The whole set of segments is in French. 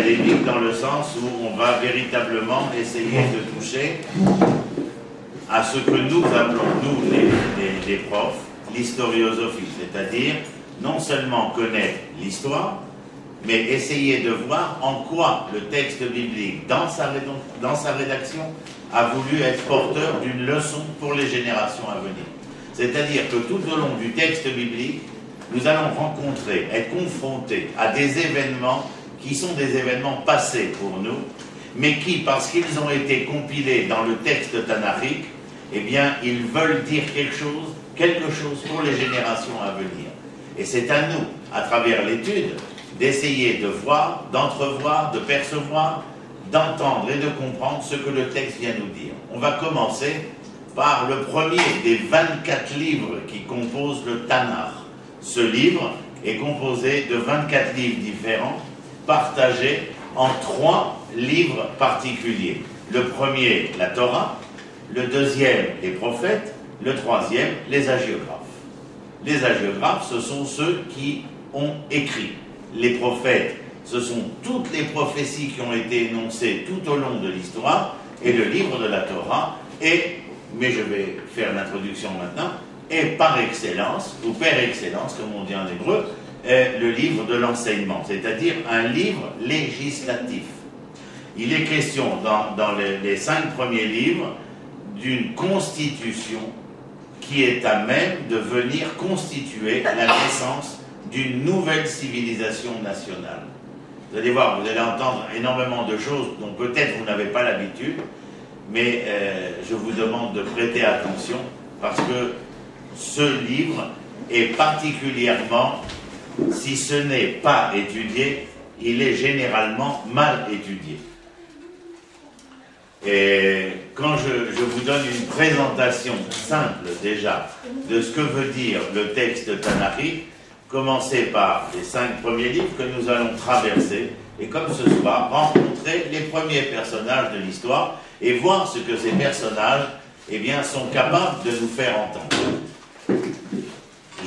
académique dans le sens où on va véritablement essayer de toucher à ce que nous appelons, nous les profs, l'historiosophie, c'est-à-dire non seulement connaître l'histoire, mais essayer de voir en quoi le texte biblique, dans sa rédaction, a voulu être porteur d'une leçon pour les générations à venir. C'est-à-dire que tout au long du texte biblique, nous allons rencontrer, être confrontés à des événements qui sont des événements passés pour nous, mais qui, parce qu'ils ont été compilés dans le texte tanakhique, eh bien, ils veulent dire quelque chose pour les générations à venir. Et c'est à nous, à travers l'étude, d'essayer de voir, d'entrevoir, de percevoir, d'entendre et de comprendre ce que le texte vient nous dire. On va commencer par le premier des 24 livres qui composent le Tanakh. Ce livre est composé de 24 livres différents, partagés en 3 livres particuliers. Le premier, la Torah, le deuxième, les prophètes, le troisième, les hagiographes. Les hagiographes, ce sont ceux qui ont écrit. Les prophètes, ce sont toutes les prophéties qui ont été énoncées tout au long de l'histoire, et le livre de la Torah est, mais je vais faire l'introduction maintenant, est par excellence, ou per excellence, comme on dit en hébreu, est le livre de l'enseignement, c'est-à-dire un livre législatif. Il est question dans les 5 premiers livres d'une constitution qui est à même de venir constituer la naissance d'une nouvelle civilisation nationale. Vous allez voir, vous allez entendre énormément de choses dont peut-être vous n'avez pas l'habitude, mais je vous demande de prêter attention parce que ce livre est particulièrement, si ce n'est pas étudié, il est généralement mal étudié. Et quand je vous donne une présentation simple déjà de ce que veut dire le texte tanakhique, commencez par les 5 premiers livres que nous allons traverser et comme ce soir, rencontrer les premiers personnages de l'histoire et voir ce que ces personnages eh bien, sont capables de nous faire entendre.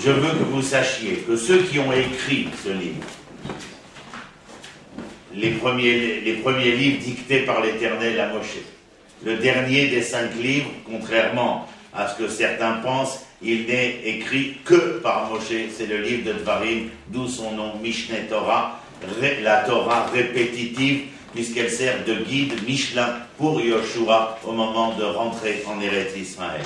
Je veux que vous sachiez que ceux qui ont écrit ce livre, les premiers livres dictés par l'Éternel à Moshe, le dernier des 5 livres, contrairement à ce que certains pensent, il n'est écrit que par Moshe, c'est le livre de Dvarim, d'où son nom Mishneh Torah, la Torah répétitive, puisqu'elle sert de guide Michelin pour Yoshua au moment de rentrer en Eretz Israël.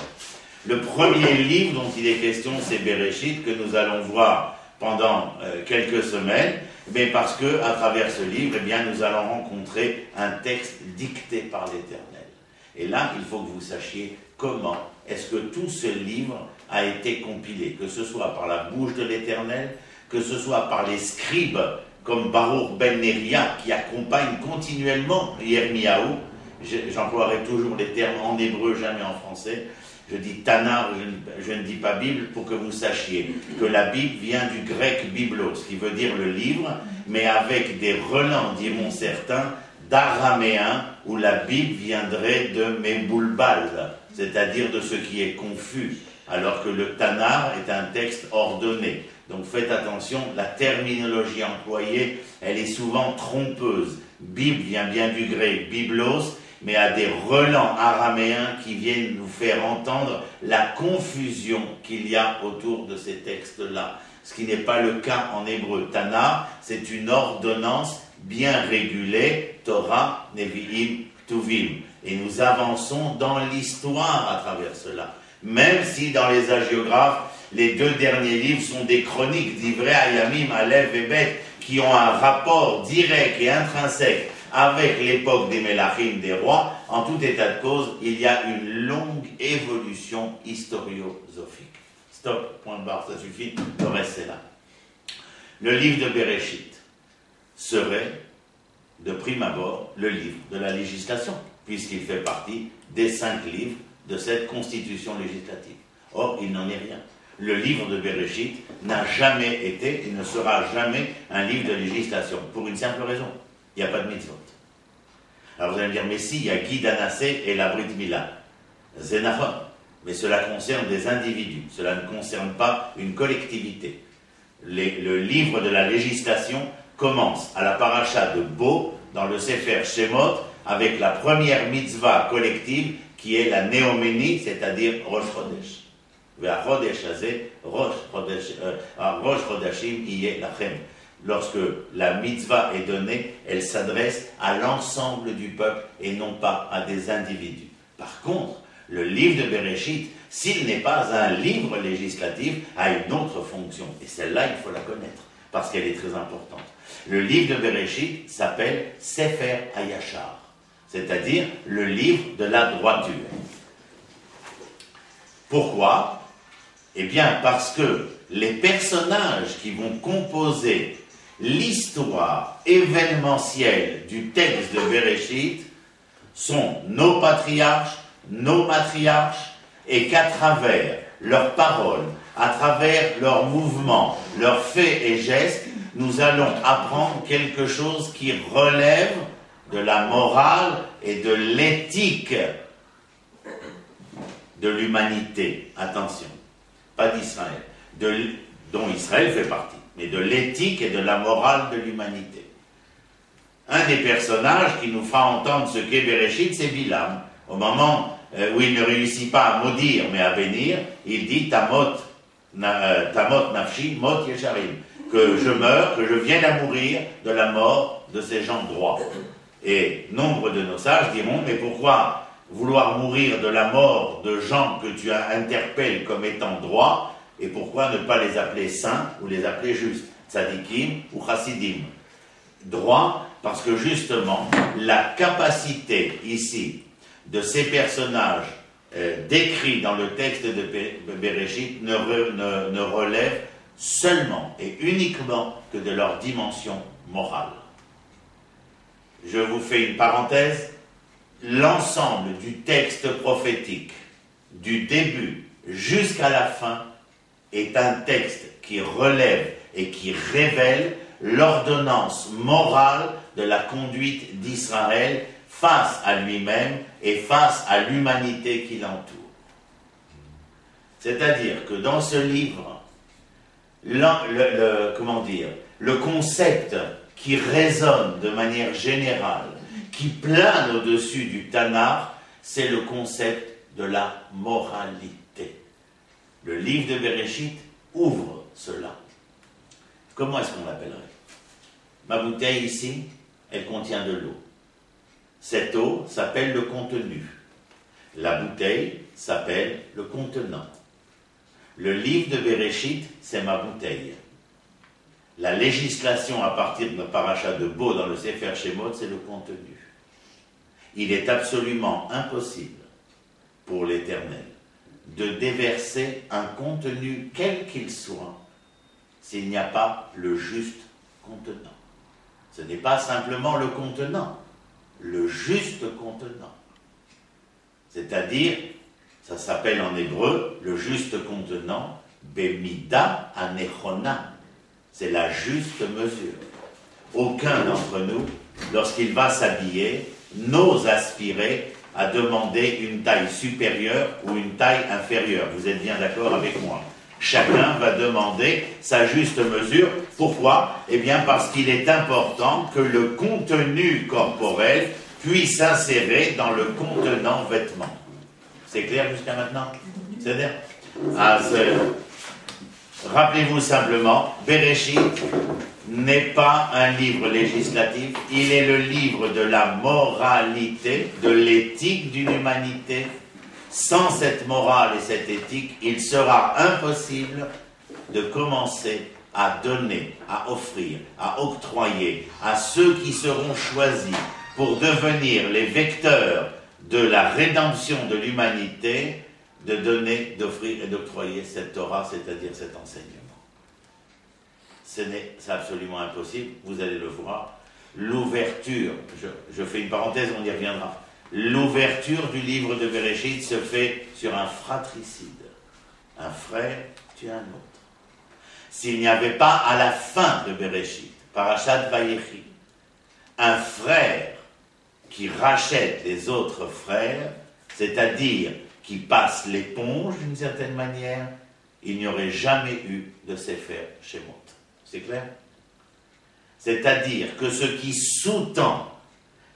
Le premier livre dont il est question, c'est Bereshit, que nous allons voir pendant quelques semaines, mais parce que à travers ce livre, eh bien, nous allons rencontrer un texte dicté par l'Éternel. Et là, il faut que vous sachiez comment est-ce que tout ce livre a été compilé, que ce soit par la bouche de l'Éternel, que ce soit par les scribes comme Baruch ben Neria qui accompagnent continuellement Yirmiyahu. J'emploierai toujours les termes en hébreu, jamais en français. Je dis Tanakh, je ne dis pas Bible, pour que vous sachiez que la Bible vient du grec biblos, qui veut dire le livre, mais avec des relents, diront certains, d'araméen, où la Bible viendrait de Meboulbal, c'est-à-dire de ce qui est confus, alors que le Tanakh est un texte ordonné. Donc faites attention, la terminologie employée, elle est souvent trompeuse. Bible vient bien du grec biblos, mais à des relents araméens qui viennent nous faire entendre la confusion qu'il y a autour de ces textes-là. Ce qui n'est pas le cas en hébreu. Tanakh, c'est une ordonnance bien régulée, Torah, Nevi'im, Tuvim. Et nous avançons dans l'histoire à travers cela. Même si dans les hagiographes, les 2 derniers livres sont des chroniques d'Ivrei Hayamim, Aleph et Bet, qui ont un rapport direct et intrinsèque avec l'époque des Mélachim, des rois. En tout état de cause, il y a une longue évolution historiosophique. Stop, point de barre, ça suffit, le reste c'est là. Le livre de Bereshit serait, de prime abord, le livre de la législation, puisqu'il fait partie des 5 livres de cette constitution législative. Or, il n'en est rien. Le livre de Bereshit n'a jamais été et ne sera jamais un livre de législation, pour une simple raison. Il n'y a pas de mitzvot. Alors vous allez me dire, mais si, il y a Guy Danassé et la Brit Mila. Zénaphon. Mais cela concerne des individus. Cela ne concerne pas une collectivité. Le livre de la législation commence à la paracha de Bo, dans le Sefer Shemot avec la première mitzvah collective qui est la néoménie, c'est-à-dire Rosh Chodesh. Rosh Chodashim yeh lachem. Lorsque la mitzvah est donnée, elle s'adresse à l'ensemble du peuple et non pas à des individus. Par contre, le livre de Bereshit, s'il n'est pas un livre législatif, a une autre fonction. Et celle-là, il faut la connaître, parce qu'elle est très importante. Le livre de Bereshit s'appelle Sefer Hayashar, c'est-à-dire le livre de la droiture. Pourquoi? Eh bien, parce que les personnages qui vont composer l'histoire événementielle du texte de Bereshit sont nos patriarches, nos matriarches, et qu'à travers leurs paroles, à travers leurs mouvements, leurs faits et gestes, nous allons apprendre quelque chose qui relève de la morale et de l'éthique de l'humanité. Attention, pas d'Israël, dont Israël fait partie, mais de l'éthique et de la morale de l'humanité. Un des personnages qui nous fera entendre ce qu'est Bereshit, c'est Bilam. Au moment où il ne réussit pas à maudire, mais à bénir, il dit Tamot nafshi, mot yesharim, que je meurs, que je viens à mourir de la mort de ces gens droits. Et nombre de nos sages diront, mais pourquoi vouloir mourir de la mort de gens que tu interpelles comme étant droits, et pourquoi ne pas les appeler saints ou les appeler justes, tzadikim ou chassidim? Droits, parce que justement, la capacité ici de ces personnages décrits dans le texte de Bereshit ne relève seulement et uniquement que de leur dimension morale. Je vous fais une parenthèse. L'ensemble du texte prophétique, du début jusqu'à la fin, est un texte qui relève et qui révèle l'ordonnance morale de la conduite d'Israël face à lui-même et face à l'humanité qui l'entoure. C'est-à-dire que dans ce livre, le concept qui résonne de manière générale, qui plane au-dessus du Tanakh, c'est le concept de la moralité. Le livre de Bereshit ouvre cela. Comment est-ce qu'on l'appellerait? Ma bouteille ici, elle contient de l'eau. Cette eau s'appelle le contenu. La bouteille s'appelle le contenant. Le livre de Bereshit, c'est ma bouteille. La législation à partir de la paracha de Bo dans le Sefer Shemot, c'est le contenu. Il est absolument impossible pour l'Éternel de déverser un contenu quel qu'il soit s'il n'y a pas le juste contenant. Ce n'est pas simplement le contenant, le juste contenant. C'est-à-dire, ça s'appelle en hébreu, le juste contenant, Bemida Anechona. C'est la juste mesure. Aucun d'entre nous, lorsqu'il va s'habiller, n'ose aspirer à demander une taille supérieure ou une taille inférieure. Vous êtes bien d'accord avec moi? Chacun va demander sa juste mesure. Pourquoi? Eh bien parce qu'il est important que le contenu corporel puisse s'insérer dans le contenant vêtement. C'est clair jusqu'à maintenant? C'est-à-dire, rappelez-vous simplement, Bereshit n'est pas un livre législatif, il est le livre de la moralité, de l'éthique d'une humanité. Sans cette morale et cette éthique, il sera impossible de commencer à donner, à offrir, à octroyer à ceux qui seront choisis pour devenir les vecteurs de la rédemption de l'humanité, de donner, d'offrir et d'octroyer cette Torah, c'est-à-dire cet enseignement. C'est absolument impossible, vous allez le voir. L'ouverture, je fais une parenthèse, on y reviendra. L'ouverture du livre de Bereshit se fait sur un fratricide. Un frère tue un autre. S'il n'y avait pas à la fin de Bereshit, Parashat Vayechi, un frère qui rachète les autres frères, c'est-à-dire qui passe l'éponge d'une certaine manière, il n'y aurait jamais eu de Sefer Shemot. C'est clair? C'est-à-dire que ce qui sous-tend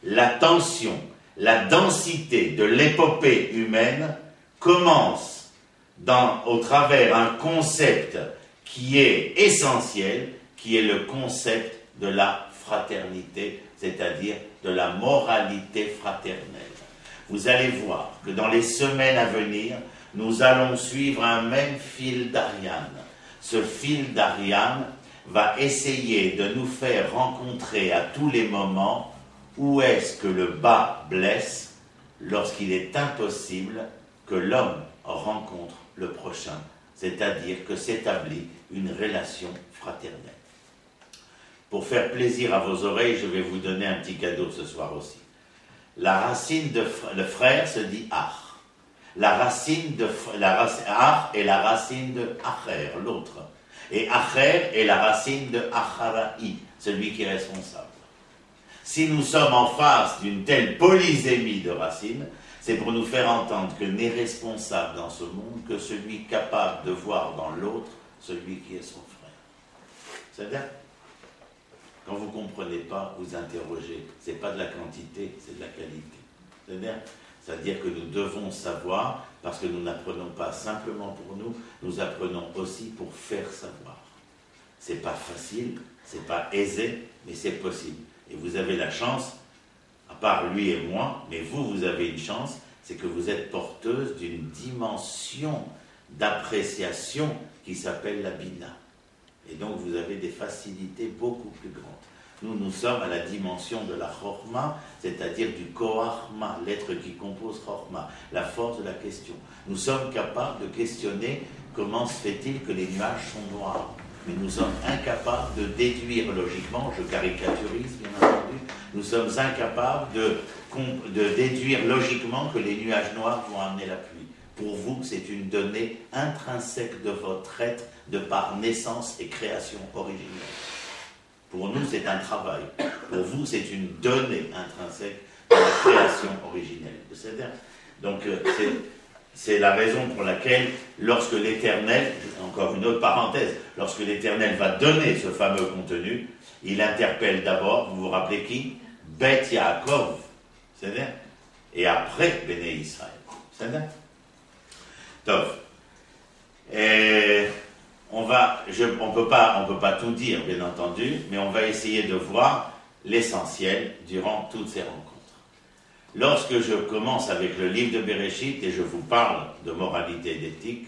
la tension, la densité de l'épopée humaine commence au travers un concept qui est essentiel, qui est le concept de la fraternité, c'est-à-dire de la moralité fraternelle. Vous allez voir que dans les semaines à venir, nous allons suivre un même fil d'Ariane. Ce fil d'Ariane va essayer de nous faire rencontrer à tous les moments où est-ce que le bas blesse lorsqu'il est impossible que l'homme rencontre le prochain, c'est-à-dire que s'établit une relation fraternelle. Pour faire plaisir à vos oreilles, je vais vous donner un petit cadeau ce soir aussi. La racine de le frère se dit Ach. Ach est la racine de Acher, l'autre. Et Acher est la racine de Acharaï, celui qui est responsable. Si nous sommes en face d'une telle polysémie de racines, c'est pour nous faire entendre que n'est responsable dans ce monde que celui capable de voir dans l'autre celui qui est son frère. C'est-à-dire, quand vous ne comprenez pas, vous interrogez. Ce n'est pas de la quantité, c'est de la qualité. C'est-à-dire que nous devons savoir, parce que nous n'apprenons pas simplement pour nous, nous apprenons aussi pour faire savoir. Ce n'est pas facile, ce n'est pas aisé, mais c'est possible. Et vous avez la chance, à part lui et moi, mais vous avez une chance, c'est que vous êtes porteuse d'une dimension d'appréciation qui s'appelle la Bina. Et donc vous avez des facilités beaucoup plus grandes. Nous sommes à la dimension de la Chorma, c'est-à-dire du Koachma, l'être qui compose Chorma, la force de la question. Nous sommes capables de questionner comment se fait-il que les nuages sont noirs. Mais nous sommes incapables de déduire logiquement, je caricaturise bien entendu, nous sommes incapables de déduire logiquement que les nuages noirs vont amener la pluie. Pour vous, c'est une donnée intrinsèque de votre être, de par naissance et création originelle. Pour nous, c'est un travail. Pour vous, c'est une donnée intrinsèque de la création originelle. C'est-à-dire, donc, c'est la raison pour laquelle, lorsque l'Éternel, encore une autre parenthèse, lorsque l'Éternel va donner ce fameux contenu, il interpelle d'abord, vous vous rappelez qui? Bet Yaakov, c'est-à-dire, et après Béné Israël. C'est-à-dire, Tov. Et on ne peut pas tout dire, bien entendu, mais on va essayer de voir l'essentiel durant toutes ces rencontres. Lorsque je commence avec le livre de Bereshit et je vous parle de moralité et d'éthique,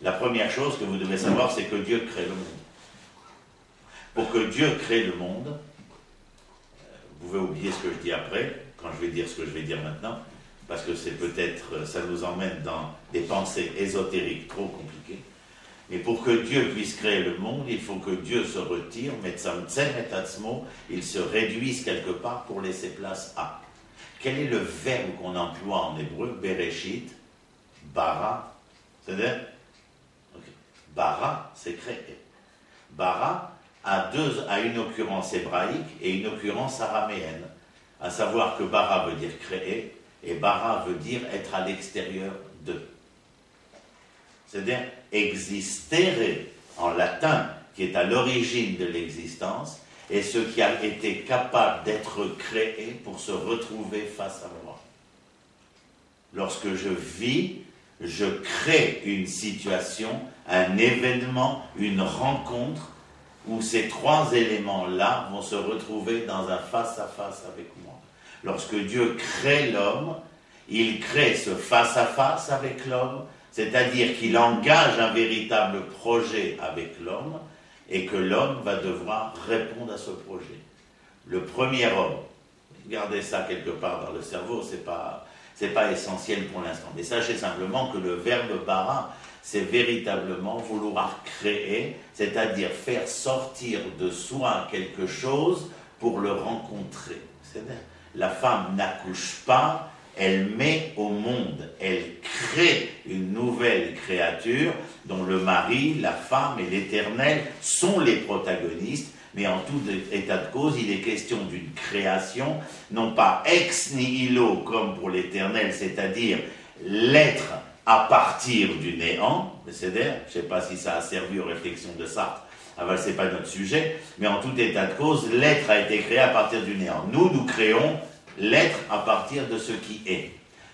la première chose que vous devez savoir, c'est que Dieu crée le monde. Pour que Dieu crée le monde, vous pouvez oublier ce que je dis après, quand je vais dire ce que je vais dire maintenant, parce que c'est peut-être, ça nous emmène dans des pensées ésotériques trop compliquées. Mais pour que Dieu puisse créer le monde, il faut que Dieu se retire, il se réduise quelque part pour laisser place à. Quel est le verbe qu'on emploie en hébreu? Bereshit, bara, c'est-à-dire bara, c'est créer. Bara a une occurrence hébraïque et une occurrence araméenne. À savoir que bara veut dire créer et bara veut dire être à l'extérieur de. C'est-à-dire existere en latin, qui est à l'origine de l'existence, et ce qui a été capable d'être créé pour se retrouver face à moi. Lorsque je vis, je crée une situation, un événement, une rencontre, où ces trois éléments-là vont se retrouver dans un face-à-face avec moi. Lorsque Dieu crée l'homme, il crée ce face-à-face avec l'homme, c'est-à-dire qu'il engage un véritable projet avec l'homme, et que l'homme va devoir répondre à ce projet. Le premier homme, gardez ça quelque part dans le cerveau, c'est pas essentiel pour l'instant, mais sachez simplement que le verbe bara, c'est véritablement vouloir créer, c'est-à-dire faire sortir de soi quelque chose pour le rencontrer. C'est-à-dire, la femme n'accouche pas, elle met au monde, elle crée une nouvelle créature dont le mari, la femme et l'Éternel sont les protagonistes, mais en tout état de cause, il est question d'une création, non pas ex nihilo comme pour l'Éternel, c'est-à-dire l'être à partir du néant, c'est-à-dire, je ne sais pas si ça a servi aux réflexions de Sartre enfin, ce n'est pas notre sujet, mais en tout état de cause, l'être a été créé à partir du néant. Nous créons l'être à partir de ce qui est.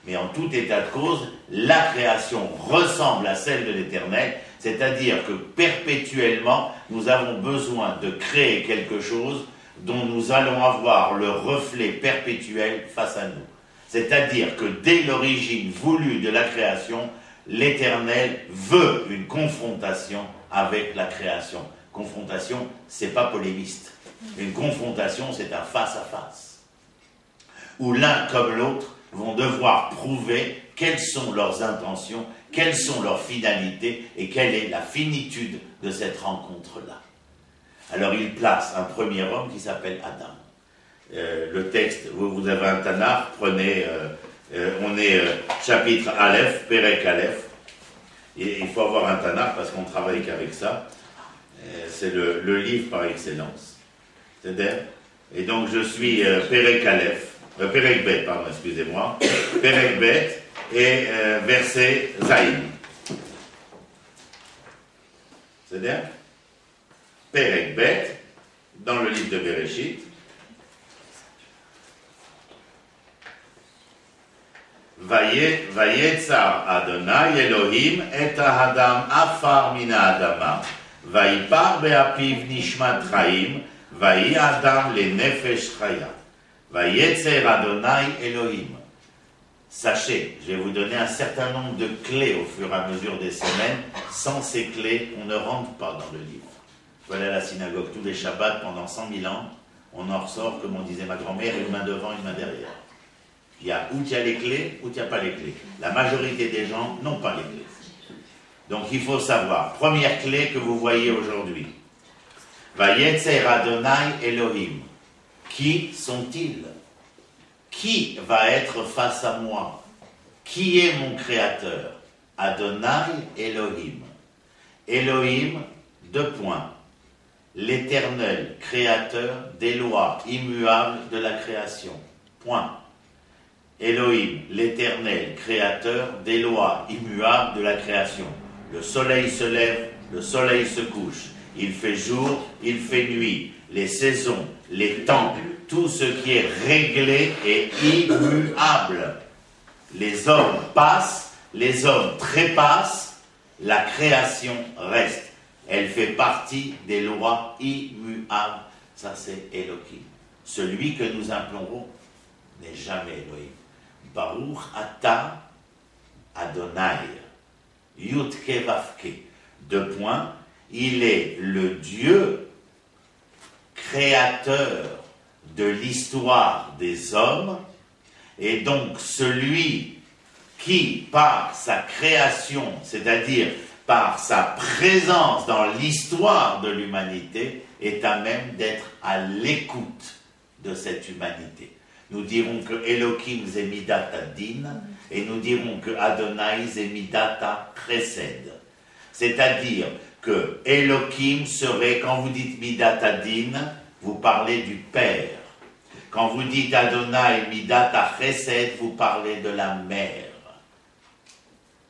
Mais en tout état de cause, la création ressemble à celle de l'éternel, c'est-à-dire que perpétuellement, nous avons besoin de créer quelque chose dont nous allons avoir le reflet perpétuel face à nous. C'est-à-dire que dès l'origine voulue de la création, l'Éternel veut une confrontation avec la création. Confrontation, c'est pas polémiste. Une confrontation, c'est un face-à-face. Où l'un comme l'autre vont devoir prouver quelles sont leurs intentions, quelles sont leurs finalités et quelle est la finitude de cette rencontre-là. Alors il place un premier homme qui s'appelle Adam. Le texte, vous avez un Tanakh, prenez, on est chapitre Aleph, Perek Aleph, et il faut avoir un Tanakh parce qu'on travaille qu'avec ça. C'est le livre par excellence. C'est-à-dire, et donc je suis Perek Aleph, Perek Bet, pardon, excusez-moi, Perek Bet et verset Zaïn. C'est-à-dire, Perek Bet, dans le livre de Bereshit, Vayetzar Adonai Elohim et Adam afar mina Adama Vayipar be'apiv nishmat chaim Vayi Adam le nefesh chaya Vayetzer Adonai Elohim. Sachez, je vais vous donner un certain nombre de clés au fur et à mesure des semaines. Sans ces clés, on ne rentre pas dans le livre. Je vais aller à la synagogue tous les Shabbats pendant 100 000 ans. On en ressort, comme on disait ma grand-mère, une main devant, une main derrière. Il y a où il y a les clés, où il n'y a pas les clés. La majorité des gens n'ont pas les clés. Donc il faut savoir, première clé que vous voyez aujourd'hui. Vayetzer Adonai Elohim. Qui sont-ils? Qui va être face à moi? Qui est mon créateur? Adonai Elohim. Elohim, 2 points. L'éternel créateur des lois immuables de la création. Point. Elohim, l'éternel créateur des lois immuables de la création. Le soleil se lève, le soleil se couche. Il fait jour, il fait nuit. Les saisons, les temps, tout ce qui est réglé est immuable. Les hommes passent, les hommes trépassent, la création reste. Elle fait partie des lois immuables. Ça, c'est Elohim. Celui que nous implorons n'est jamais Elohim. Baruch Ata Adonai. Yutke Vavke. 2 points. Il est le Dieu créateur de l'histoire des hommes, et donc celui qui, par sa création, c'est-à-dire par sa présence dans l'histoire de l'humanité, est à même d'être à l'écoute de cette humanité. Nous dirons que Elohim Zemidata Din, et nous dirons que Adonai Zemidata Chesed. C'est-à-dire que Elohim serait, quand vous dites Midata Din, vous parlez du Père. Quand vous dites Adonai Midata Chesed, vous parlez de la mère.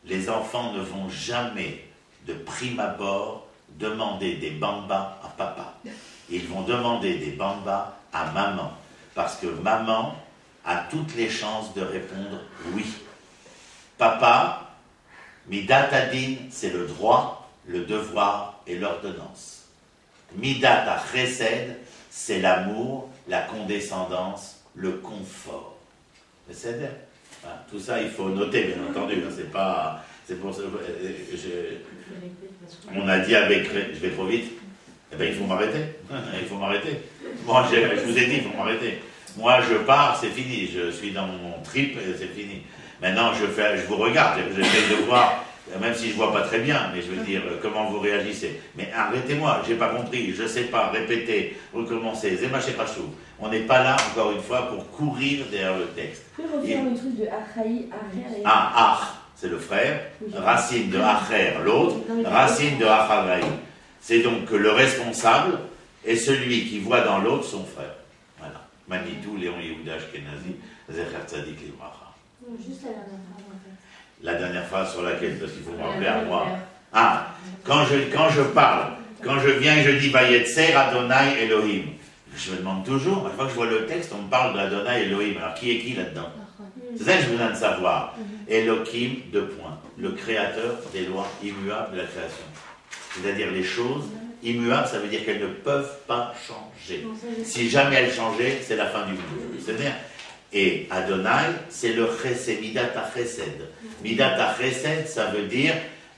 Les enfants ne vont jamais, de prime abord, demander des bambas à papa. Ils vont demander des bambas à maman. Parce que maman a toutes les chances de répondre oui. Papa, Midata Din, c'est le droit, le devoir et l'ordonnance. Midata Chesed, c'est l'amour, la condescendance, le confort. C'est-à-dire, tout ça, il faut noter, bien entendu. C'est pas, c'est pour ça. On a dit avec, je vais trop vite. Eh bien, il faut m'arrêter. Il faut m'arrêter. Moi, je vous ai dit, il faut m'arrêter. Moi, je pars, c'est fini. Je suis dans mon trip, c'est fini. Maintenant, je vous regarde. J'essaie de voir, même si je ne vois pas très bien, mais je veux dire, comment vous réagissez. Mais arrêtez-moi, je n'ai pas compris, je ne sais pas, répétez, recommencez. Zemaché Pachou. On n'est pas là, encore une fois, pour courir derrière le texte. Vous pouvez refaire le truc de Achaï, Acher et... Ach, c'est le frère. Racine de Acher, l'autre. Racine de Acharaï. C'est donc que le responsable est celui qui voit dans l'autre son frère. Voilà. Manitou, Léon Yehuda Ashkenazi, Zecher Tzadik Livracha. Juste la dernière phrase, en fait. La dernière phrase sur laquelle, parce qu'il faut me rappeler à moi. Ah, quand je parle Quand je viens et je dis Vayetzer Adonai Elohim, je me demande toujours, à chaque fois que je vois le texte, on me parle d'Adonai Elohim. Alors qui est qui là-dedans? C'est ça que j'ai besoin de savoir. Elohim, deux points. Le créateur des lois immuables de la création. C'est-à-dire les choses immuables, ça veut dire qu'elles ne peuvent pas changer. Si jamais elles changeaient, c'est la fin du monde. C'est-à-dire, et Adonai, c'est le chesed, Midat HaChesed. Midat HaChesed, ça veut dire,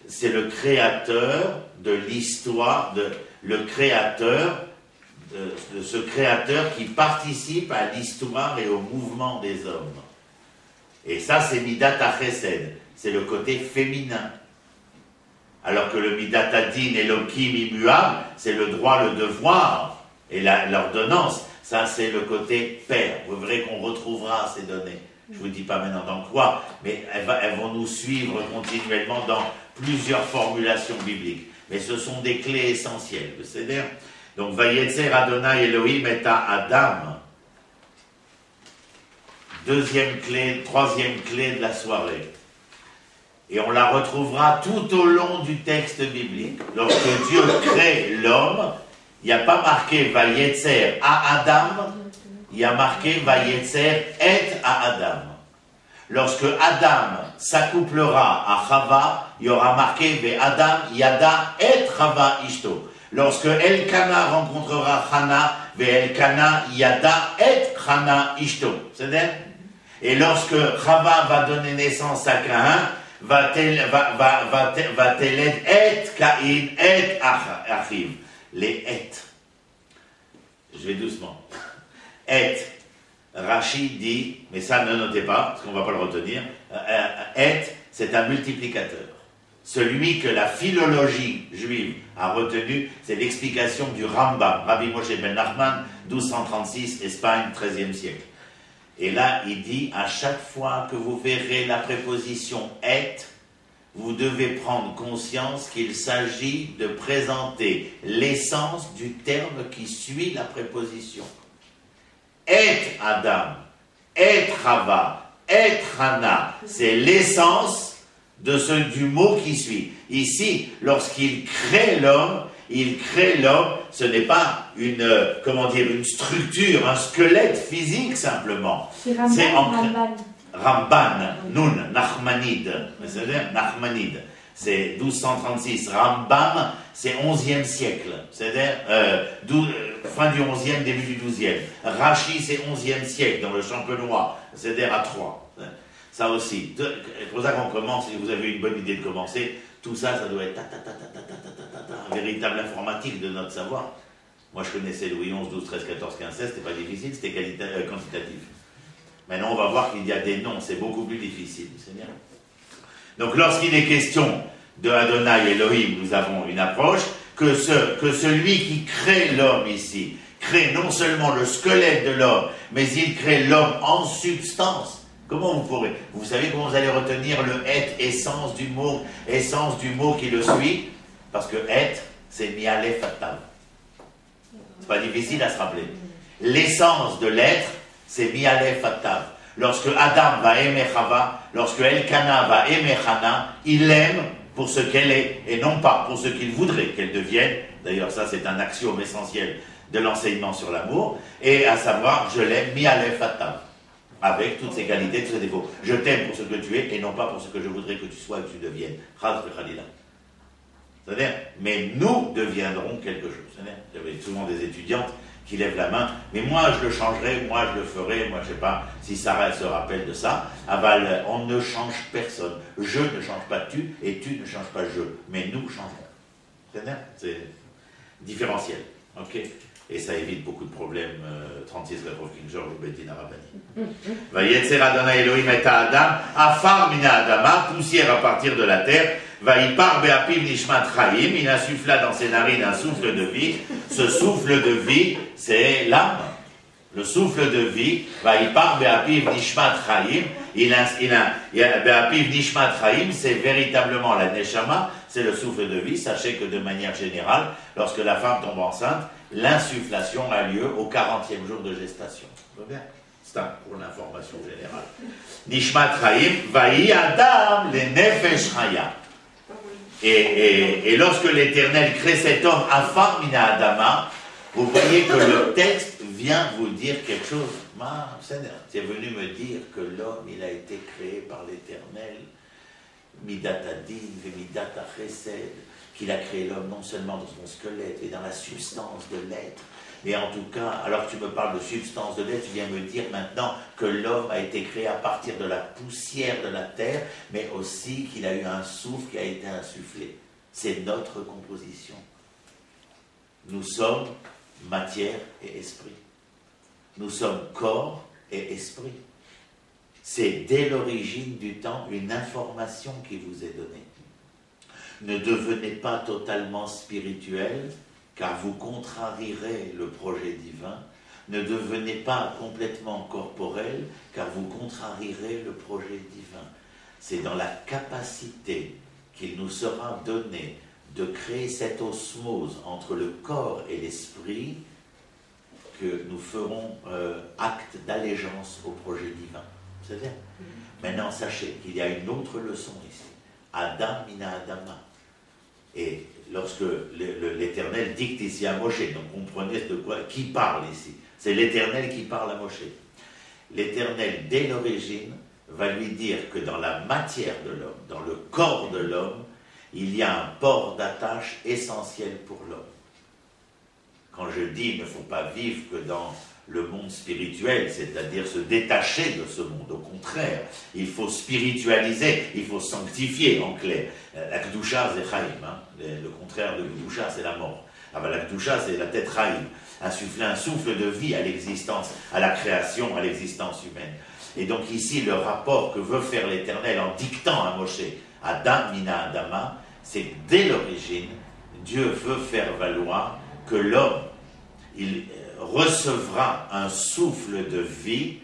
c'est le créateur de l'histoire, le créateur, de ce créateur qui participe à l'histoire et au mouvement des hommes. Et ça, c'est Midat HaChesed, c'est le côté féminin. Alors que le Midat Hadin Elohim immuable, c'est le droit, le devoir et l'ordonnance. Ça, c'est le côté père. Vous verrez qu'on retrouvera ces données. Je ne vous dis pas maintenant dans quoi, mais elles vont nous suivre continuellement dans plusieurs formulations bibliques. Mais ce sont des clés essentielles. C'est-à-dire, donc, Vayetzer Adonai Elohim et Adam. Deuxième clé, troisième clé de la soirée. Et on la retrouvera tout au long du texte biblique. Lorsque Dieu crée l'homme, il n'y a pas marqué Vayetzer à Adam, il y a marqué Vayetzer et à Adam. Lorsque Adam s'accouplera à Chava, il y aura marqué Ve Adam Yada et Chava Ishto. Lorsque Elkana rencontrera Chana, Ve Elkana Yada et Chana Ishto. C'est-à-dire, et lorsque Chava va donner naissance à Caïn, va-t-elle et Caïn et Achiv. Les et. Je vais doucement. Et. Rachid dit, mais ça ne notez pas, parce qu'on ne va pas le retenir, et, c'est un multiplicateur. Celui que la philologie juive a retenu, c'est l'explication du Rambam, Rabbi Moshe ben Nachman, 1236, Espagne, 13e siècle. Et là, il dit, à chaque fois que vous verrez la préposition « et », vous devez prendre conscience qu'il s'agit de présenter l'essence du terme qui suit la préposition. « Et Adam »,« Et Chava »,« Et Hana », c'est l'essence du mot qui suit. Ici, lorsqu'il crée l'homme, ce n'est pas une structure, un squelette physique simplement. C'est Ramban. Ramban, Nun, Nachmanide, c'est-à-dire Nachmanide, c'est 1236. Rambam, c'est 11e siècle, c'est-à-dire fin du 11e, début du 12e. Rashi, c'est 11e siècle, dans le Champenois, c'est-à-dire à Troyes. Ça aussi. C'est pour ça qu'on commence, si vous avez une bonne idée de commencer, tout ça, ça doit être un véritable informatique de notre savoir. Moi, je connaissais Louis XI, 12, 13, 14, 15, 16, c'était pas difficile, c'était quantitatif. Maintenant, on va voir qu'il y a des noms, c'est beaucoup plus difficile, c'est bien. Donc, lorsqu'il est question de Adonai Elohim, nous avons une approche que celui qui crée l'homme ici, crée non seulement le squelette de l'homme, mais il crée l'homme en substance. Comment vous pourrez? Vous savez comment vous allez retenir le et, essence du mot qui le suit? Parce que et, c'est mialef atav. C'est pas difficile à se rappeler. L'essence de l'être, c'est mialef atav. Lorsque Adam va aimer Chava, lorsque Elkana va aimer Chana, il l'aime pour ce qu'elle est, et non pas pour ce qu'il voudrait qu'elle devienne. D'ailleurs, ça c'est un axiome essentiel de l'enseignement sur l'amour, et à savoir, je l'aime mialef atav. Avec toutes ses qualités, tous ses défauts. Je t'aime pour ce que tu es et non pas pour ce que je voudrais que tu sois et que tu deviennes. Chaz de Khalila. C'est-à-dire, mais nous deviendrons quelque chose. C'est-à-dire, j'avais souvent des étudiantes qui lèvent la main, mais moi je le changerai, moi je le ferai, moi je ne sais pas si Sarah se rappelle de ça. Aval, on ne change personne. Je ne change pas tu et tu ne changes pas je. Mais nous changerons. C'est-à-dire, c'est différentiel. Ok? Et ça évite beaucoup de problèmes, 36 Rav King George ou Betin Arabani. Vayetzer Adonai Elohim et Adam, Afar mina Adama, poussière à partir de la terre, Vayipar be'apiv nishmat chaim, il insuffla dans ses narines un souffle de vie. Ce souffle de vie, c'est l'âme. Le souffle de vie, Vayipar be'apiv nishmat chaim, be'apiv nishmat chaim, c'est véritablement la neshama, c'est le souffle de vie. Sachez que de manière générale, lorsque la femme tombe enceinte, l'insufflation a lieu au 40e jour de gestation. C'est pour l'information générale. Nishmat Chaim, Vaï Adam, les Nefesh Chaya. Et lorsque l'Éternel crée cet homme, Afar Mina Adama, vous voyez que le texte vient vous dire quelque chose. C'est venu me dire que l'homme, il a été créé par l'Éternel, Midat Adin, Midat Chesed, qu'il a créé l'homme non seulement dans son squelette, mais dans la substance de l'être. Et en tout cas, alors que tu me parles de substance de l'être, tu viens me dire maintenant que l'homme a été créé à partir de la poussière de la terre, mais aussi qu'il a eu un souffle qui a été insufflé. C'est notre composition. Nous sommes matière et esprit. Nous sommes corps et esprit. C'est dès l'origine du temps une information qui vous est donnée. Ne devenez pas totalement spirituel, car vous contrarierez le projet divin. Ne devenez pas complètement corporel, car vous contrarierez le projet divin. C'est dans la capacité qu'il nous sera donné de créer cette osmose entre le corps et l'esprit que nous ferons acte d'allégeance au projet divin. C'est bien. Maintenant, sachez qu'il y a une autre leçon ici. Adam mina Adama. Et lorsque l'Éternel dicte ici à Moshe, donc comprenez de quoi, qui parle ici. C'est l'Éternel qui parle à Moshe. L'Éternel, dès l'origine, va lui dire que dans la matière de l'homme, dans le corps de l'homme, il y a un port d'attache essentiel pour l'homme. Quand je dis il ne faut pas vivre que dans le monde spirituel, c'est-à-dire se détacher de ce monde. Au contraire, il faut spiritualiser, il faut sanctifier, en clair. La Kedusha, c'est Chaim, hein. Le contraire de Kedusha, c'est la mort. Ah ben, la Kedusha, c'est la tête Chaim. Insuffler un souffle de vie à l'existence, à la création, à l'existence humaine. Et donc ici, le rapport que veut faire l'Éternel en dictant à Moshe, Adam mina Adama, c'est que dès l'origine, Dieu veut faire valoir que l'homme, il recevra un souffle de vie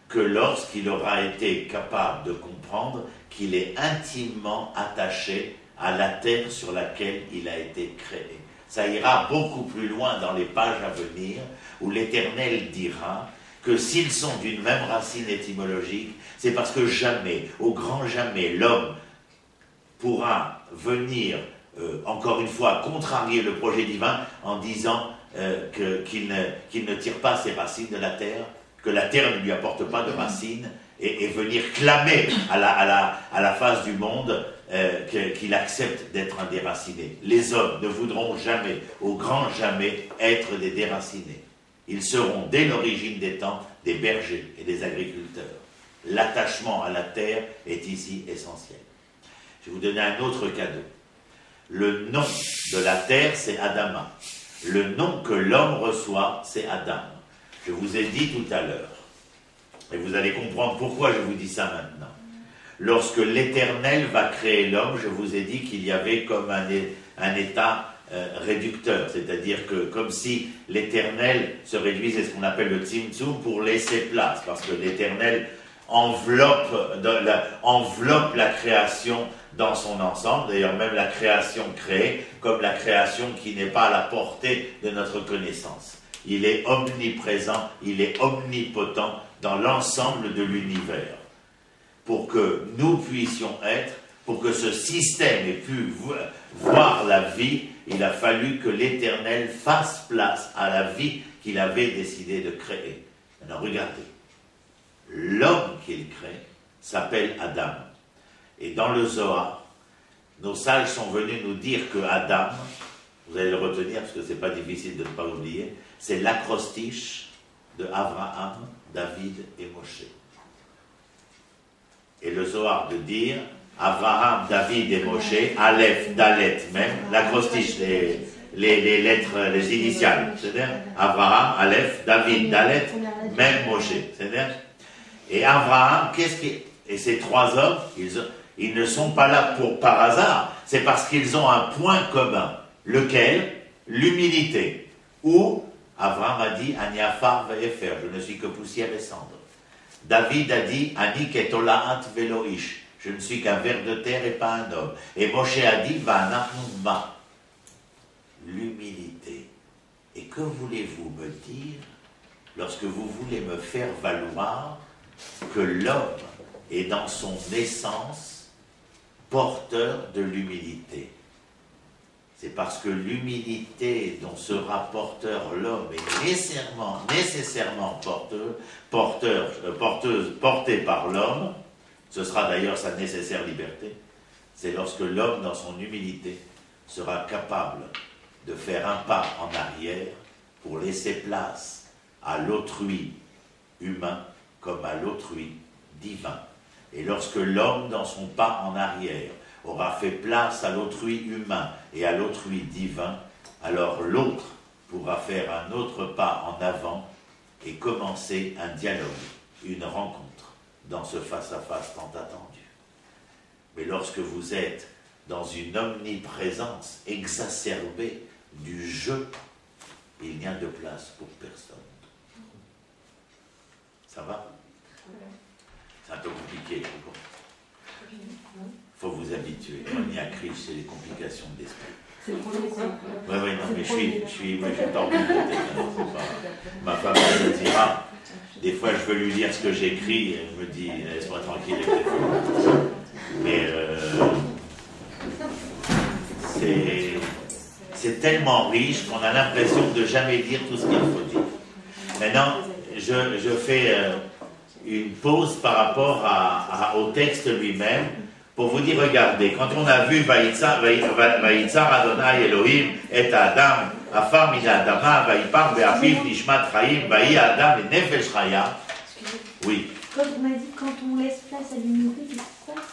que lorsqu'il aura été capable de comprendre qu'il est intimement attaché à la terre sur laquelle il a été créé. Ça ira beaucoup plus loin dans les pages à venir, où l'Éternel dira que s'ils sont d'une même racine étymologique, c'est parce que jamais, au grand jamais, l'homme pourra venir, encore une fois, contrarier le projet divin en disant qu'il ne tire pas ses racines de la terre, que la terre ne lui apporte pas de racines, et venir clamer à la face du monde qu'il accepte d'être un déraciné. Les hommes ne voudront jamais, au grand jamais, être des déracinés. Ils seront, dès l'origine des temps, des bergers et des agriculteurs. L'attachement à la terre est ici essentiel. Je vais vous donner un autre cadeau. Le nom de la terre, c'est Adama. Le nom que l'homme reçoit, c'est Adam. Je vous ai dit tout à l'heure, et vous allez comprendre pourquoi je vous dis ça maintenant. Lorsque l'Éternel va créer l'homme, je vous ai dit qu'il y avait comme un état réducteur, c'est-à-dire que comme si l'Éternel se réduisait, ce qu'on appelle le tzimtzum, pour laisser place, parce que l'Éternel enveloppe la création dans son ensemble, d'ailleurs même la création créée, comme la création qui n'est pas à la portée de notre connaissance. Il est omniprésent, il est omnipotent dans l'ensemble de l'univers. Pour que nous puissions être, pour que ce système ait pu voir la vie, il a fallu que l'Éternel fasse place à la vie qu'il avait décidé de créer. Maintenant regardez, l'homme qu'il crée s'appelle Adam. Et dans le Zohar, nos sages sont venus nous dire que Adam, vous allez le retenir parce que ce n'est pas difficile de ne pas l'oublier, c'est l'acrostiche de Abraham, David et Moshe. Et le Zohar de dire Abraham, David et Moshe, Aleph, Dalet, même, l'acrostiche, les lettres, les initiales, c'est-à-dire Abraham, Aleph, David, Dalet, même Moshe, c'est-à-dire. Et Abraham, et ces trois hommes, ils ne sont pas là par hasard, c'est parce qu'ils ont un point commun. Lequel? L'humilité. Où Abraham a dit Ani afar ve'efer, je ne suis que poussière et cendre. David a dit Ani ketolaat veloish, je ne suis qu'un ver de terre et pas un homme. Et Moshe a dit Va'anachnu ma, l'humilité. Et que voulez-vous me dire lorsque vous voulez me faire valoir que l'homme est dans son essence porteur de l'humilité? C'est parce que l'humilité dont sera porteur l'homme est nécessairement portée par l'homme, ce sera d'ailleurs sa nécessaire liberté, c'est lorsque l'homme, dans son humilité, sera capable de faire un pas en arrière pour laisser place à l'autrui humain comme à l'autrui divin. Et lorsque l'homme, dans son pas en arrière, aura fait place à l'autrui humain et à l'autrui divin, alors l'autre pourra faire un autre pas en avant et commencer un dialogue, une rencontre dans ce face-à-face tant attendu. Mais lorsque vous êtes dans une omniprésence exacerbée du jeu, il n'y a de place pour personne. Ça va? C'est un peu compliqué. Il faut vous habituer. On y a cru, c'est les complications de l'esprit. C'est le premier simple. Oui, non, mais j'ai tordu le thé. Ma femme me dira, des fois je veux lui lire ce que j'écris, et elle me dit, laisse-moi tranquille avec les fois. Mais c'est tellement riche qu'on a l'impression de jamais dire tout ce qu'il faut dire. Maintenant, je fais une pause par rapport au texte lui-même pour vous dire, regardez, quand on a vu Vaïtsar Adonai Elohim et Adam, Afar min Adama, Vaïpar Be'apiv Nishmat Chaim, Vaï Adam et Nefesh Chaya. Oui. Quand on a dit quand on laisse place à l'humilité, qu'est-ce qui se passe?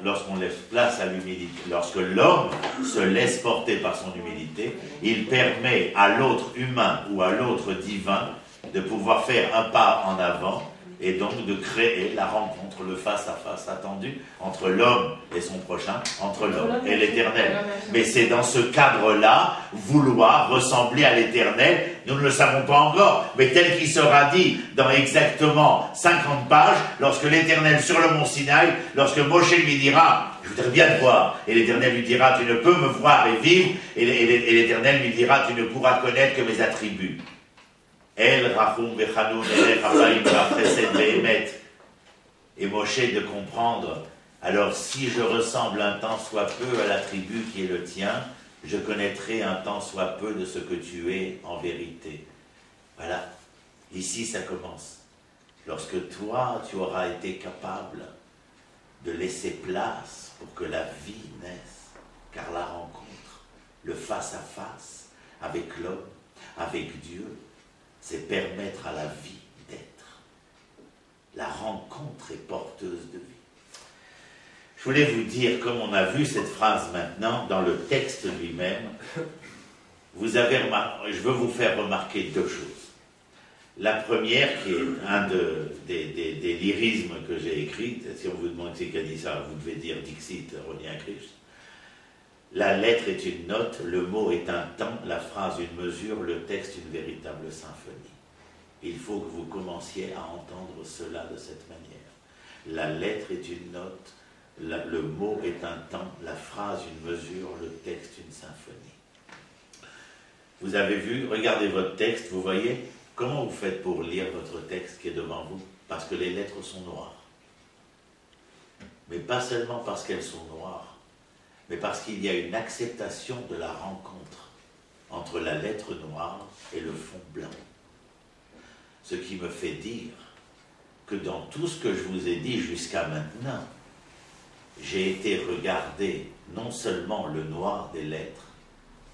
Lorsqu'on laisse place à l'humilité, lorsque l'homme se laisse porter par son humilité, il permet à l'autre humain ou à l'autre divin de pouvoir faire un pas en avant et donc de créer la rencontre, le face-à-face attendu entre l'homme et son prochain, entre l'homme et l'éternel. Mais c'est dans ce cadre-là, vouloir ressembler à l'éternel, nous ne le savons pas encore, mais tel qu'il sera dit dans exactement 50 pages, lorsque l'éternel sur le mont Sinaï, lorsque Moshe lui dira, je voudrais bien te voir, et l'éternel lui dira, tu ne peux me voir et vivre, et l'éternel lui dira, tu ne pourras connaître que mes attributs. El Rachum Vechanoun Elech Hapaim Chesed Ve'emet. Et Moshe de comprendre, alors si je ressemble un tant soit peu à l'attribut qui est le tien, je connaîtrai un tant soit peu de ce que tu es en vérité. Voilà, ici ça commence. Lorsque toi, tu auras été capable de laisser place pour que la vie naisse, car la rencontre, le face-à-face avec l'homme, avec Dieu, c'est permettre à la vie d'être. La rencontre est porteuse de vie. Je voulais vous dire, comme on a vu cette phrase maintenant dans le texte lui-même, vous avez remarqué, je veux vous faire remarquer deux choses. La première, qui est un des lyrismes que j'ai écrits, si on vous demande qui a dit ça, vous devez dire Dixit, René Christ. La lettre est une note, le mot est un temps, la phrase une mesure, le texte une véritable symphonie. Il faut que vous commenciez à entendre cela de cette manière. La lettre est une note, le mot est un temps, la phrase une mesure, le texte une symphonie. Vous avez vu, regardez votre texte, vous voyez, comment vous faites pour lire votre texte qui est devant vous? Parce que les lettres sont noires. Mais pas seulement parce qu'elles sont noires, mais parce qu'il y a une acceptation de la rencontre entre la lettre noire et le fond blanc. Ce qui me fait dire que dans tout ce que je vous ai dit jusqu'à maintenant, j'ai été regarder non seulement le noir des lettres,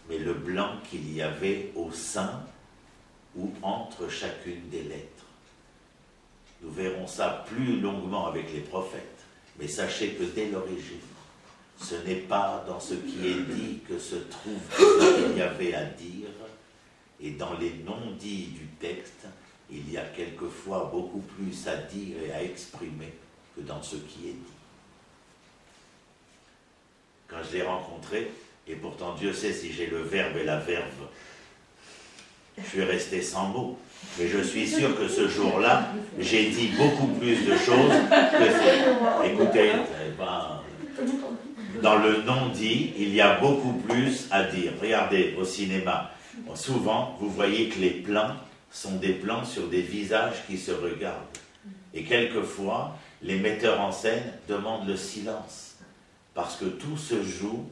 mais le blanc qu'il y avait au sein ou entre chacune des lettres. Nous verrons ça plus longuement avec les prophètes, mais sachez que dès l'origine, ce n'est pas dans ce qui est dit que se trouve ce qu'il y avait à dire, et dans les non-dits du texte, il y a quelquefois beaucoup plus à dire et à exprimer que dans ce qui est dit. Quand je l'ai rencontré, et pourtant Dieu sait si j'ai le verbe et la verve, je suis resté sans mots. Mais je suis sûr que ce jour-là, j'ai dit beaucoup plus de choses que c'est. Écoutez, dans le non-dit, il y a beaucoup plus à dire. Regardez, au cinéma, souvent, vous voyez que les plans sont des plans sur des visages qui se regardent. Et quelquefois, les metteurs en scène demandent le silence, parce que tout se joue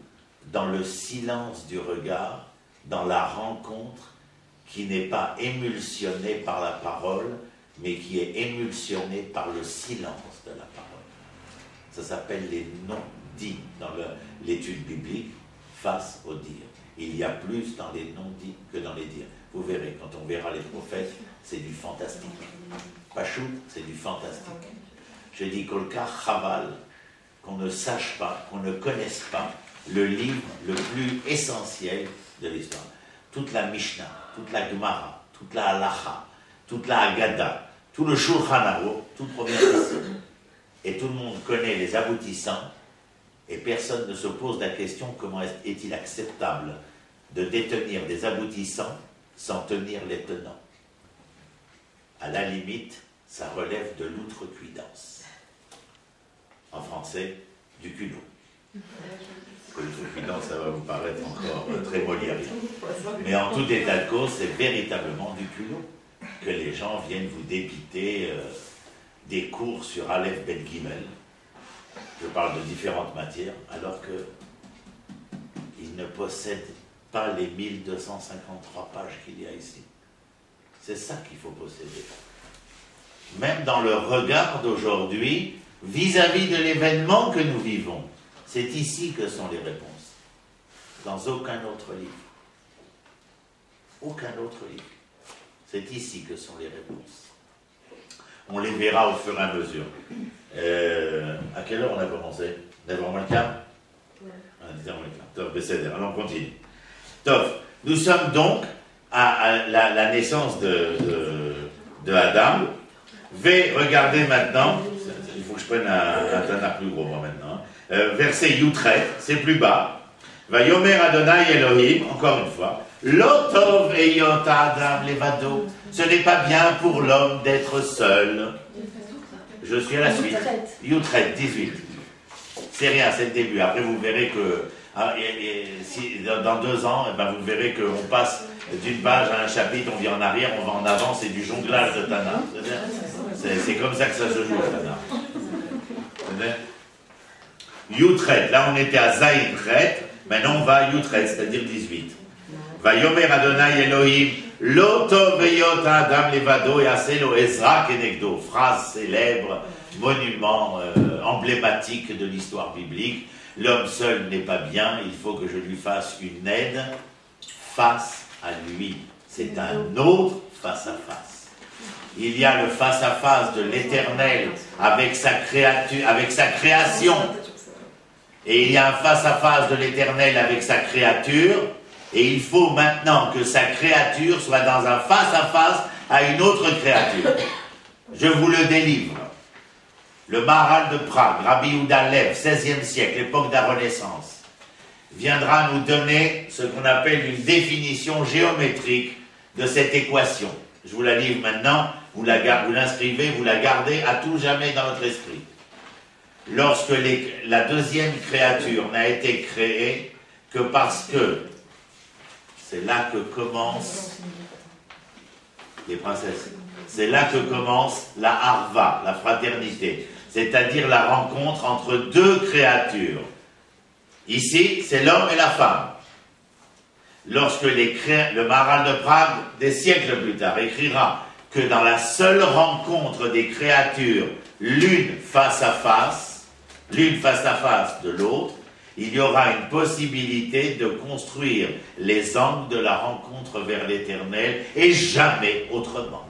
dans le silence du regard, dans la rencontre qui n'est pas émulsionnée par la parole, mais qui est émulsionnée par le silence de la parole. Ça s'appelle les non-dits dans l'étude biblique face aux dires. Il y a plus dans les non-dits que dans les dires. Vous verrez, quand on verra les prophètes, c'est du fantastique. Pachout, c'est du fantastique. Je dis Kolka Chaval, qu'on ne sache pas, qu'on ne connaisse pas le livre le plus essentiel de l'histoire. Toute la Mishnah, toute la Gemara, toute la Halacha, toute la Haggadah, tout le Shulchan Aruch, toute première question. Et tout le monde connaît les aboutissants, et personne ne se pose la question comment est-il acceptable de détenir des aboutissants sans tenir les tenants. À la limite, ça relève de l'outrecuidance. En français, du culot. L'outrecuidance, ça va vous paraître encore très moliérien. Mais en tout état de cause, c'est véritablement du culot que les gens viennent vous débiter des cours sur Aleph Bet Gimel. Je parle de différentes matières, alors qu'ils ne possèdent pas les 1253 pages qu'il y a ici. C'est ça qu'il faut posséder. Même dans le regard d'aujourd'hui, vis-à-vis de l'événement que nous vivons, c'est ici que sont les réponses. Dans aucun autre livre. Aucun autre livre. C'est ici que sont les réponses. On les verra au fur et à mesure. À quelle heure on a commencé? 9h moins le quart? 10h moins le quart. Top, alors on continue. Top. Nous sommes donc à la naissance de Adam. Regardez maintenant. Il faut que je prenne un Tanakh plus gros moi maintenant. Verset Yutret, c'est plus bas. Va Yomer Adonai Elohim, encore une fois. Lotov eyot Adam levado. Ce n'est pas bien pour l'homme d'être seul. Je suis à la suite. Yutret, 18. C'est rien, c'est le début. Après, vous verrez que dans 2 ans, vous verrez qu'on passe d'une page à un chapitre, on vient en arrière, on va en avant, c'est du jonglage de Tana. C'est comme ça que ça se joue, Tana. Yutret, là on était à Zaïtret, maintenant on va à Yutret, c'est-à-dire 18. Va Yomer Adonai Elohim, Loto Veyot Adam Levado et Aselo Ezra Kenegdo. Phrase célèbre, monument emblématique de l'histoire biblique. L'homme seul n'est pas bien, il faut que je lui fasse une aide face à lui. C'est un autre face à face. Il y a le face à face de l'Éternel avec sa créature, avec sa création. Et il y a un face à face de l'Éternel avec sa créature. Et il faut maintenant que sa créature soit dans un face-à-face à une autre créature. Je vous le délivre. Le Maharal de Prague, Rabbi Yehuda Lev, 16e siècle, l'époque de la Renaissance, viendra nous donner ce qu'on appelle une définition géométrique de cette équation. Je vous la livre maintenant, vous l'inscrivez, vous la gardez à tout jamais dans votre esprit. Lorsque la deuxième créature n'a été créée que parce que c'est là que commencent les princesses. C'est là que commence la harva, la fraternité. C'est-à-dire la rencontre entre 2 créatures. Ici, c'est l'homme et la femme. Lorsque le Maharal de Prague, des siècles plus tard, écrira que dans la seule rencontre des créatures, l'une face à face de l'autre, il y aura une possibilité de construire les angles de la rencontre vers l'Éternel et jamais autrement.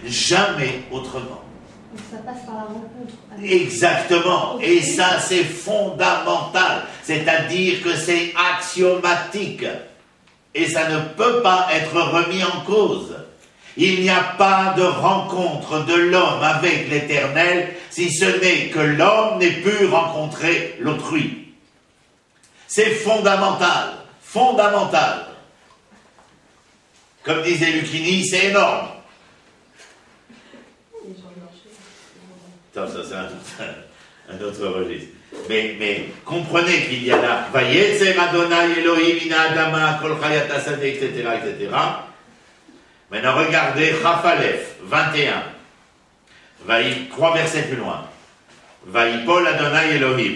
Jamais autrement. Donc ça passe par la rencontre. Exactement. Et ça, c'est fondamental. C'est-à-dire que c'est axiomatique. Et ça ne peut pas être remis en cause. Il n'y a pas de rencontre de l'homme avec l'Éternel si ce n'est que l'homme n'ait pu rencontrer l'autrui. C'est fondamental, fondamental. Comme disait Lucchini, c'est énorme. Ça c'est un autre registre. Mais comprenez qu'il y a là, Vayetzer Adonai Elohim ina Adama kol chayat asade, etc., etc. Maintenant regardez Chafalef 21. 3 versets plus loin. Vaïpol Adonai Elohim.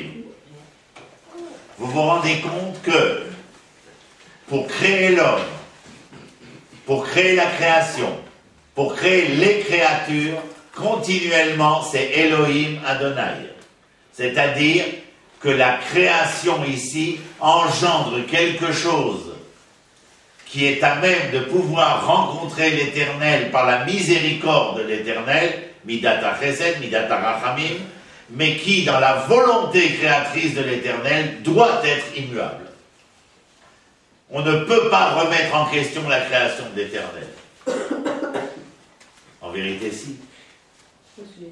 vous vous rendez compte que pour créer l'homme, pour créer la création, pour créer les créatures, continuellement, c'est Elohim Adonai. C'est-à-dire que la création ici engendre quelque chose qui est à même de pouvoir rencontrer l'Éternel par la miséricorde de l'Éternel, Midata Chesed, Midata Rachamim, mais qui, dans la volonté créatrice de l'Éternel, doit être immuable. On ne peut pas remettre en question la création de l'Éternel. En vérité, si.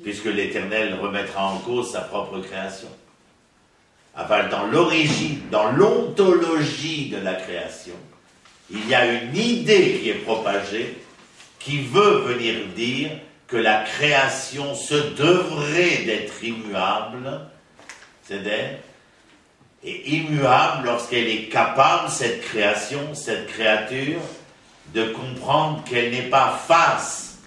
Puisque l'Éternel remettra en cause sa propre création. Enfin, dans l'origine, dans l'ontologie de la création, il y a une idée qui est propagée qui veut venir dire que la création se devrait d'être immuable, c'est-à-dire, et immuable lorsqu'elle est capable, cette création, cette créature, de comprendre qu'elle n'est pas face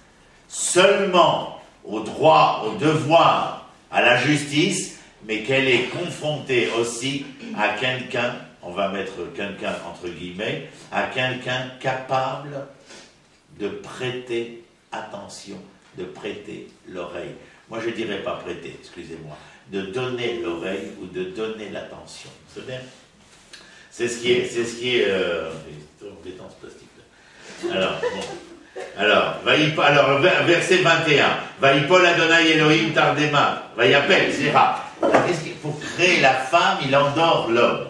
seulement au droit, au devoir, à la justice, mais qu'elle est confrontée aussi à quelqu'un, on va mettre quelqu'un entre guillemets, à quelqu'un capable de prêter attention, de prêter l'oreille. Moi je ne dirais pas prêter, excusez-moi, de donner l'oreille ou de donner l'attention. C'est ce qui est détente plastique là. Alors, bon. Alors, verset 21. Vaïpol Adonai Elohim Tardema. Vaïapel, Zera. Pour créer la femme, il endort l'homme.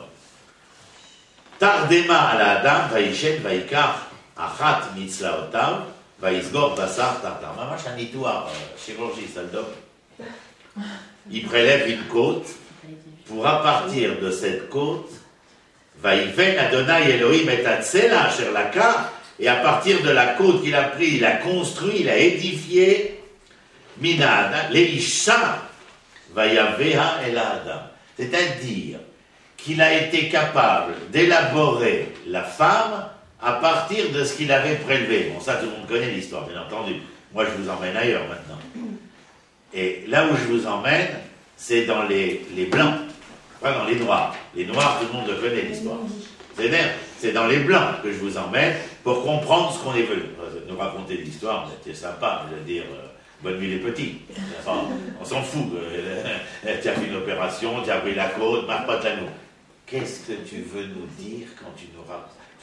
Tardema à la Adam, Vaïchen, Vaïkar, Achat Mitzlaotav, Vaïsgor, Bassar, Tartar. Mamash un histoire, chirurgie, Saldom. Il prélève une côte. Pour à partir de cette côte, Vaïven Adonai Elohim et Atzela, Sherlaka. Et à partir de la côte qu'il a pris, il a construit, il a édifié, Minad, l'Elisha, Vayaveha el Adam. C'est-à-dire qu'il a été capable d'élaborer la femme à partir de ce qu'il avait prélevé. Bon, ça, tout le monde connaît l'histoire, bien entendu. Moi, je vous emmène ailleurs maintenant. Et là où je vous emmène, c'est dans les blancs, pas dans les noirs. Les noirs, tout le monde connaît l'histoire. C'est dans les blancs que je vous emmène pour comprendre ce qu'on est venu. Nous raconter l'histoire, c'était sympa, je veux dire, bonne nuit les petits. Enfin, on s'en fout. Tu as fait une opération, tu as pris la côte, marre pas ta nous. Qu'est-ce que tu veux nous dire quand tu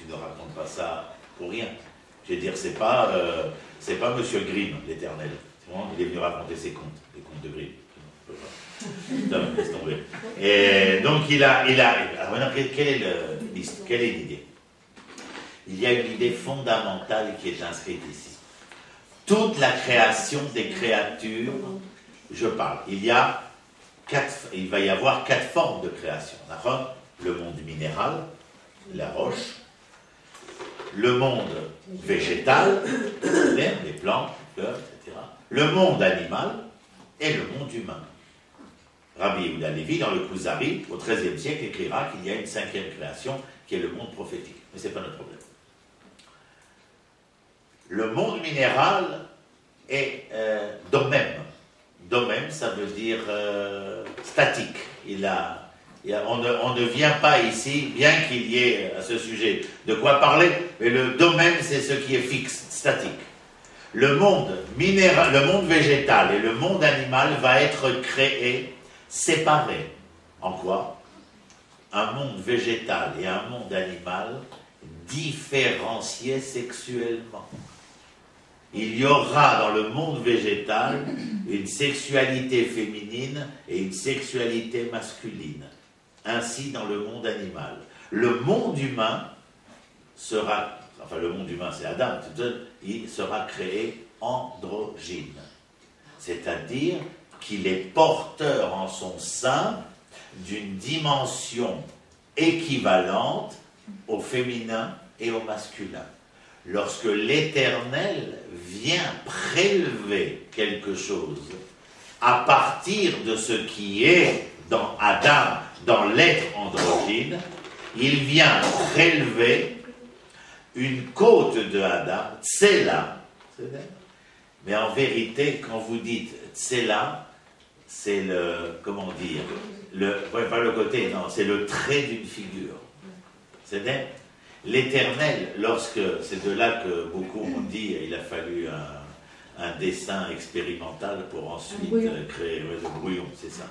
ne racontes pas ça pour rien? Je veux dire, c'est pas Monsieur Grimm, l'Éternel. Il est venu raconter ses contes, les contes de Grimm. Non, laisse tomber. Et donc alors maintenant, quelle est l'idée? Il y a une idée fondamentale qui est inscrite ici. Toute la création des créatures, je parle, il va y avoir 4 formes de création. D'accord? Le monde minéral, la roche, le monde végétal, les plantes, les fleurs, etc. Le monde animal et le monde humain. Rabbi Yehuda Lévi, dans le Kuzari, au XIIIe siècle, écrira qu'il y a une 5e création qui est le monde prophétique. Mais ce n'est pas notre problème. Le monde minéral est domème. Domème, ça veut dire statique. On ne vient pas ici, bien qu'il y ait à ce sujet de quoi parler, mais le domème, c'est ce qui est fixe, statique. Le monde minéral, le monde végétal et le monde animal va être créé séparés. En quoi? Un monde végétal et un monde animal différenciés sexuellement. Il y aura dans le monde végétal une sexualité féminine et une sexualité masculine. Ainsi dans le monde animal. Le monde humain sera, enfin le monde humain c'est Adam, il sera créé androgyne. C'est-à-dire qu'il est porteur en son sein d'une dimension équivalente au féminin et au masculin. Lorsque l'Éternel vient prélever quelque chose à partir de ce qui est dans Adam, dans l'être androgyne, il vient prélever une côte de Adam, Tsela. Mais en vérité, quand vous dites Tsela, c'est le, comment dire, pas le côté, non, c'est le trait d'une figure. C'est-à-dire, l'éternel, c'est de là que beaucoup ont dit, il a fallu un dessin expérimental pour ensuite créer le brouillon, c'est ça.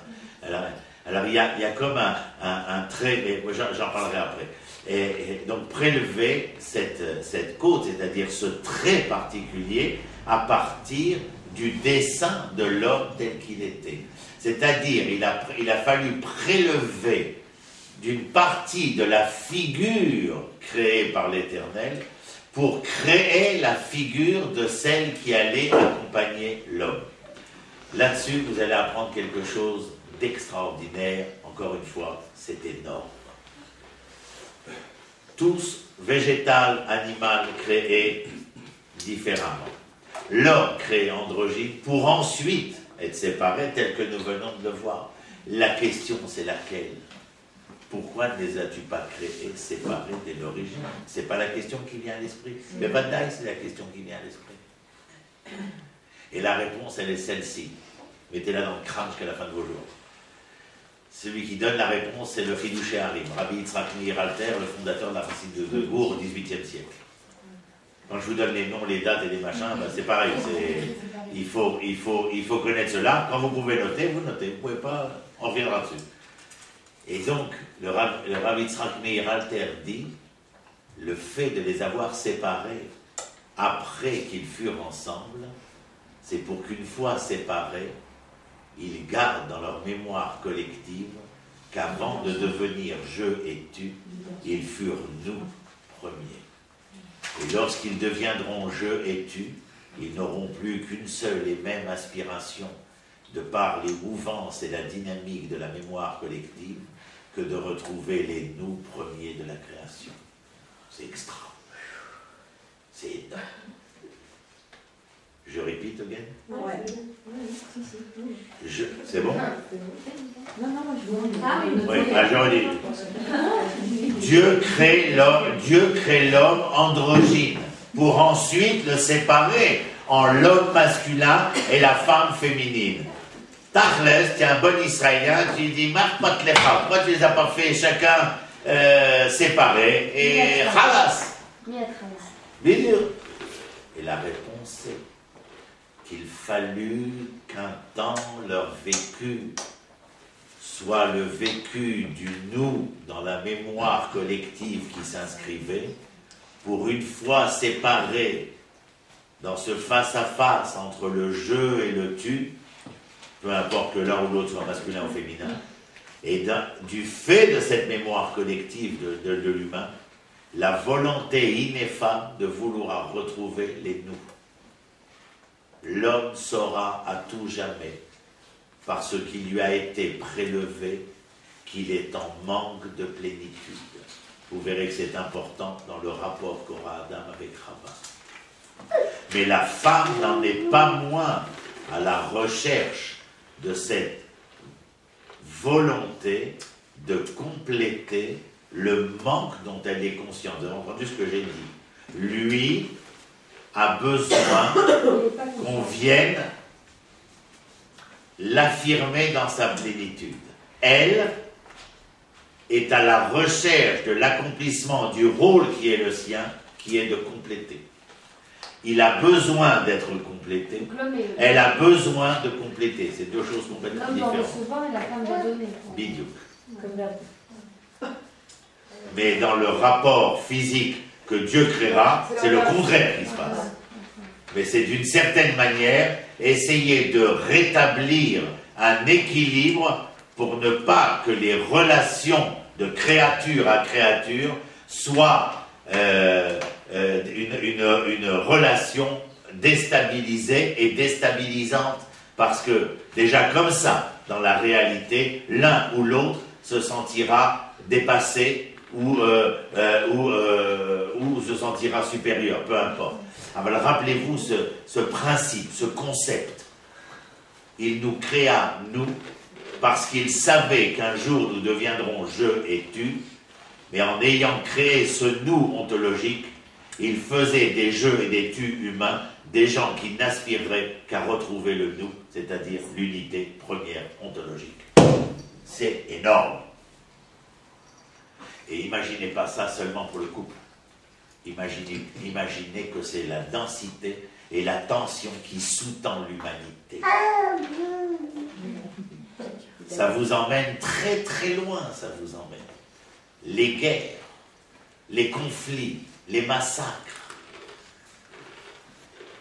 Alors il y a comme un trait, mais j'en parlerai après. Et donc prélever cette côte, c'est-à-dire ce trait particulier, à partir du dessin de l'homme tel qu'il était. C'est-à-dire, il a fallu prélever d'une partie de la figure créée par l'Éternel pour créer la figure de celle qui allait accompagner l'homme. Là-dessus, vous allez apprendre quelque chose d'extraordinaire. Encore une fois, c'est énorme. Tous, végétal, animal, créés différemment. L'homme créé androgyne pour ensuite être séparé tel que nous venons de le voir. La question, c'est laquelle? Pourquoi ne les as-tu pas créés séparés dès l'origine? C'est pas la question qui vient à l'esprit. Mais Badaï, c'est la question qui vient à l'esprit. Et la réponse, elle est celle-ci. Mettez-la dans le crâne jusqu'à la fin de vos jours. Celui qui donne la réponse, c'est le Chidouché Harim, Rabbi Yitzhak Meir Alter, le fondateur de la Chassidut de Gour au XVIIIe siècle. Quand je vous donne les noms, les dates et les machins, ben c'est pareil. Il faut connaître cela. Quand vous pouvez noter, vous notez. Vous ne pouvez pas, on reviendra dessus. Et donc, le Rabbi Yitzhak Meir Alter dit, le fait de les avoir séparés après qu'ils furent ensemble, c'est pour qu'une fois séparés, ils gardent dans leur mémoire collective qu'avant de devenir je et tu, ils furent nous premiers. Et lorsqu'ils deviendront je et tu, ils n'auront plus qu'une seule et même aspiration, de par les mouvances et la dynamique de la mémoire collective, que de retrouver les nous premiers de la création. C'est extra. C'est énorme. Je répète, again? Ouais. C'est bon? Non, je vois. Oui, je dis. Dieu crée l'homme androgyne pour ensuite le séparer en l'homme masculin et la femme féminine. Tachles, tu es un bon Israélien, tu dis, marque pas les femmes. Pourquoi tu les as pas fait chacun séparés et khalas? Bien sûr. Et la réponse est qu'il fallut qu'un temps leur vécu soit le vécu du nous dans la mémoire collective qui s'inscrivait, pour une fois séparés dans ce face-à-face entre le je et le tu, peu importe que l'un ou l'autre soit masculin ou féminin, et du fait de cette mémoire collective de l'humain, la volonté ineffable de vouloir retrouver les nous. L'homme saura à tout jamais, parce qu'il lui a été prélevé, qu'il est en manque de plénitude. Vous verrez que c'est important dans le rapport qu'aura Adam avec Rava. Mais la femme n'en est pas moins à la recherche de cette volonté de compléter le manque dont elle est consciente. Vous avez entendu ce que j'ai dit. Lui a besoin qu'on vienne l'affirmer dans sa plénitude. Elle est à la recherche de l'accomplissement du rôle qui est le sien, qui est de compléter. Il a besoin d'être complété. Elle a besoin de compléter. C'est deux choses complètement différentes. L'homme doit recevoir et la femme doit donner. Bidou. Mais dans le rapport physique que Dieu créera, c'est le contraire qui se passe. Mais c'est d'une certaine manière essayer de rétablir un équilibre pour ne pas que les relations de créature à créature soient une relation déstabilisée et déstabilisante, parce que déjà comme ça, dans la réalité, l'un ou l'autre se sentira dépassé ou se sentira supérieur, peu importe. Alors rappelez-vous ce principe, ce concept. Il nous créa, nous, parce qu'il savait qu'un jour nous deviendrons je et tu, mais en ayant créé ce nous ontologique, il faisait des je et des tu humains des gens qui n'aspireraient qu'à retrouver le nous, c'est-à-dire l'unité première énorme. Et imaginez pas ça seulement pour le couple. Imaginez que c'est la densité et la tension qui sous-tend l'humanité. Ça vous emmène très très loin, ça vous emmène. Les guerres, les conflits, les massacres.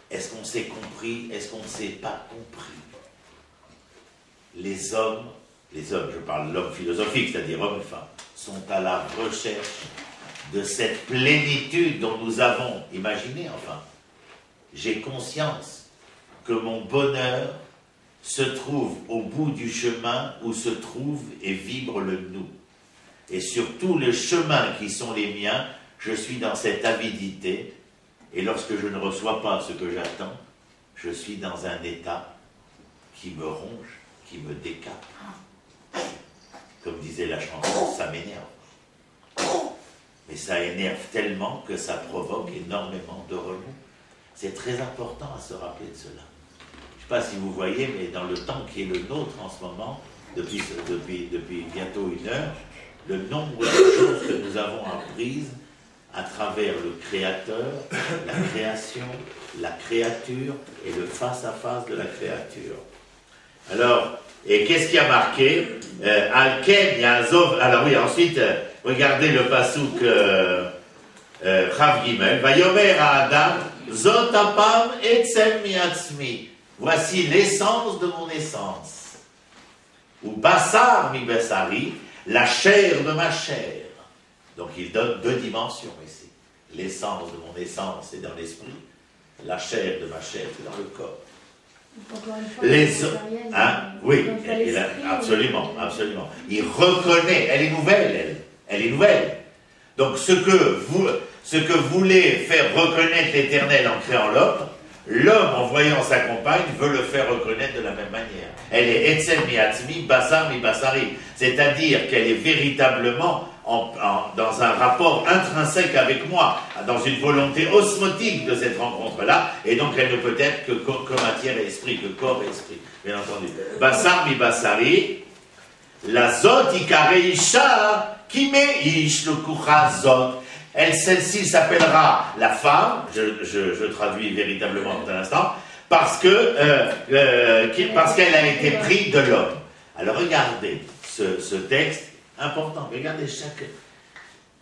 Est-ce qu'on s'est compris? Est-ce qu'on ne s'est pas compris? Les hommes, je parle de l'homme philosophique, c'est-à-dire homme et femme, sont à la recherche de cette plénitude dont nous avons imaginé, enfin. J'ai conscience que mon bonheur se trouve au bout du chemin où se trouve et vibre le nous. Et sur tous les chemins qui sont les miens, je suis dans cette avidité, et lorsque je ne reçois pas ce que j'attends, je suis dans un état qui me ronge, qui me décape. Comme disait la chanson, ça m'énerve. Mais ça énerve tellement que ça provoque énormément de remous. C'est très important à se rappeler de cela. Je ne sais pas si vous voyez, mais dans le temps qui est le nôtre en ce moment, depuis bientôt 1 heure, le nombre de choses que nous avons apprises à travers le Créateur, la création, la créature et le face-à-face de la créature. Alors, et qu'est-ce qui a marqué Alken Yazov. Alors oui, ensuite, regardez le pasouk Rav Gimel. Vayomer à Adam, Zot apam etzem miatzmi. Voici l'essence de mon essence. Ou Bassar mi Bassari, la chair de ma chair. Donc il donne 2 dimensions ici. L'essence de mon essence est dans l'esprit. La chair de ma chair, c'est dans le corps. Les hommes, hein, oui, absolument, absolument. Il reconnaît, elle est nouvelle, elle est nouvelle. Donc ce que voulait faire reconnaître l'Éternel en créant l'homme en voyant sa compagne veut le faire reconnaître de la même manière. Elle est etzem mi atzmi, basar mi basari, c'est-à-dire qu'elle est véritablement dans un rapport intrinsèque avec moi, dans une volonté osmotique de cette rencontre-là, et donc elle ne peut être que matière et esprit, que corps et esprit, bien entendu. Basar mi basari, la zot ikare isha, qui me ish le kucha zot. Celle-ci s'appellera la femme, je traduis véritablement dans un instant, parce qu'elle a été prise de l'homme. Alors regardez ce texte important, regardez chaque...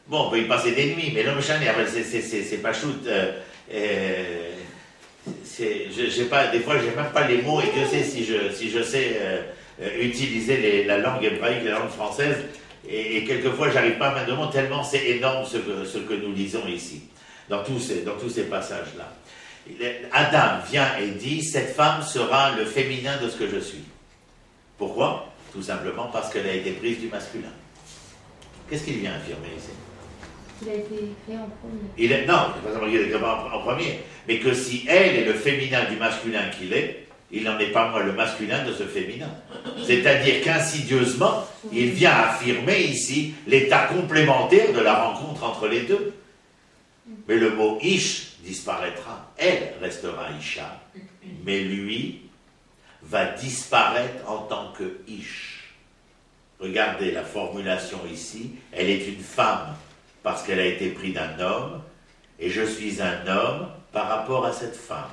Bon, on peut y passer des nuits, mais l'homme chané, c'est pas shoot. J'ai pas, des fois, j'ai même pas les mots, et Dieu sait si je sais utiliser la langue hébraïque, la langue française, et quelquefois, j'arrive pas à mettre de mots, tellement c'est énorme ce que nous lisons ici, dans tous ces passages-là. Adam vient et dit, cette femme sera le féminin de ce que je suis. Pourquoi? Tout simplement parce qu'elle a été prise du masculin. Qu'est-ce qu'il vient affirmer ici? Il a été créé en premier. Non, c'est pas seulement qu'il a été créé en premier, mais que si elle est le féminin du masculin qu'il est, il n'en est pas moins le masculin de ce féminin. C'est-à-dire qu'insidieusement, il vient affirmer ici l'état complémentaire de la rencontre entre les deux. Mais le mot ish disparaîtra. Elle restera isha, mais lui va disparaître en tant que ish. Regardez la formulation ici, elle est une femme parce qu'elle a été prise d'un homme, et je suis un homme par rapport à cette femme.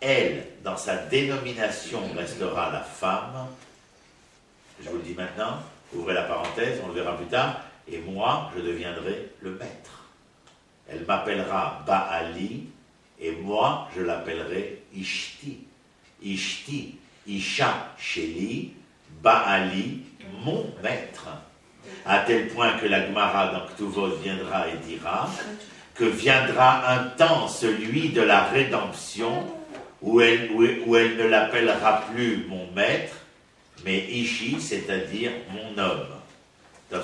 Elle, dans sa dénomination, restera la femme, je vous le dis maintenant, ouvrez la parenthèse, on le verra plus tard, et moi, je deviendrai le maître. Elle m'appellera Baali, et moi, je l'appellerai Ishti. Ishti, Isha, Sheli, Baali, mon maître. À tel point que la Gemara dans Ktuvot viendra et dira que viendra un temps, celui de la rédemption, où elle ne l'appellera plus mon maître, mais Ishi, c'est-à-dire mon homme.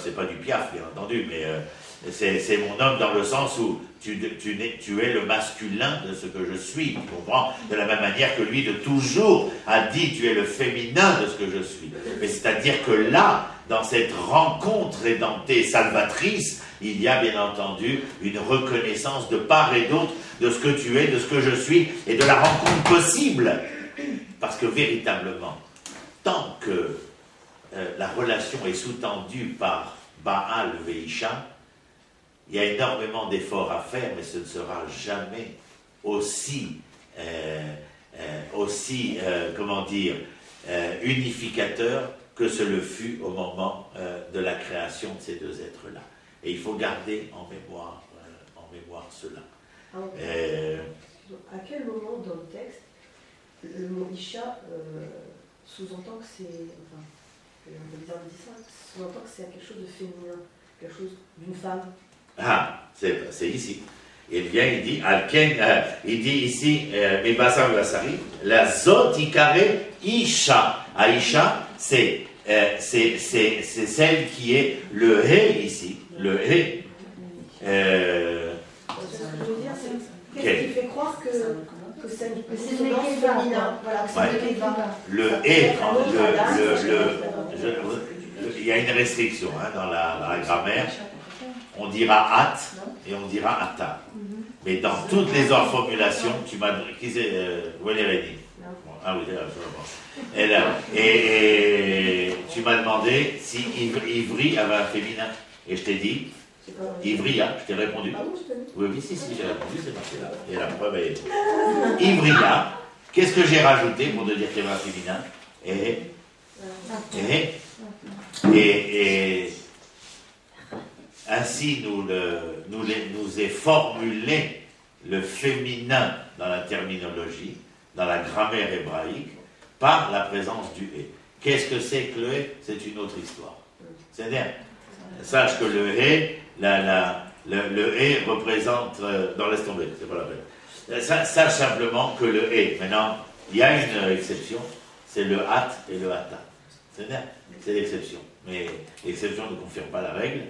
C'est pas du piaf, bien entendu, mais c'est mon homme dans le sens où tu es le masculin de ce que je suis, tu comprends? De la même manière que lui de toujours a dit tu es le féminin de ce que je suis. Mais c'est-à-dire que là, dans cette rencontre rédemptée salvatrice, il y a bien entendu une reconnaissance de part et d'autre de ce que tu es, de ce que je suis, et de la rencontre possible. Parce que véritablement, tant que la relation est sous-tendue par Baal Veisha, il y a énormément d'efforts à faire, mais ce ne sera jamais aussi, comment dire, unificateur que ce le fut au moment de la création de ces deux êtres-là. Et il faut garder en mémoire cela. À quel moment dans le texte le mot Isha sous-entend que c'est, enfin, sous-entend que c'est quelque chose de féminin, quelque chose d'une femme? Ah, c'est ici. Il vient, il dit, il dit ici, Mibasar Vasari, la Zotikare Isha. Aisha, c'est celle qui est le He ici, le He. Qu'est-ce qui fait croire que c'est une présence féminin? Voilà, que c'est le Keva. Le He, il y a une restriction dans la grammaire. On dira at et on dira ata. Mais dans toutes les autres formulations, tu m'as dit, qui c'est Valérie? Ah oui, c'est là. Et tu m'as demandé si Ivry avait un féminin. Et je t'ai dit, Ivria, je t'ai répondu. Oui, si, j'ai répondu, c'est marqué là. Et la preuve est. Ivria, qu'est-ce que j'ai rajouté pour te dire qu'il y avait un féminin? Et ainsi nous est formulé le féminin dans la terminologie, dans la grammaire hébraïque, par la présence du « et ». Qu'est-ce que c'est que le « et » ? C'est une autre histoire. C'est-à-dire, sache que le « et », le « et » représente... non, laisse tomber, c'est pas la peine. Sache simplement que le « et », maintenant, il y a une exception, c'est le « at » et le « ata ». C'est l'exception. Mais l'exception ne confirme pas la règle.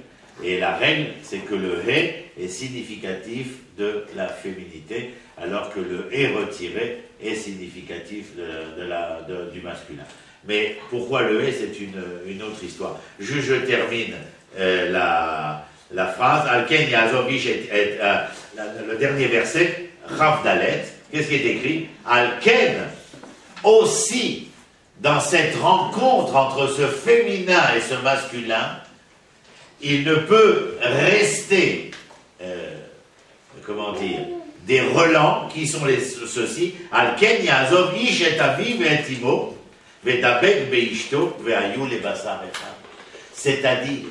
Et la règle, c'est que le « et » est significatif de la féminité, alors que le « et » retiré est significatif du masculin. Mais pourquoi le « et » c'est une autre histoire. Je termine la phrase. Alken Yazovish le dernier verset, Rav Dalet. Qu'est-ce qui est écrit? Alken aussi, dans cette rencontre entre ce féminin et ce masculin, il ne peut rester, comment dire, des relents qui sont ceux-ci. Alken Yazov ish et aviv et imo vedabek beishto veayu le basar echad. C'est-à-dire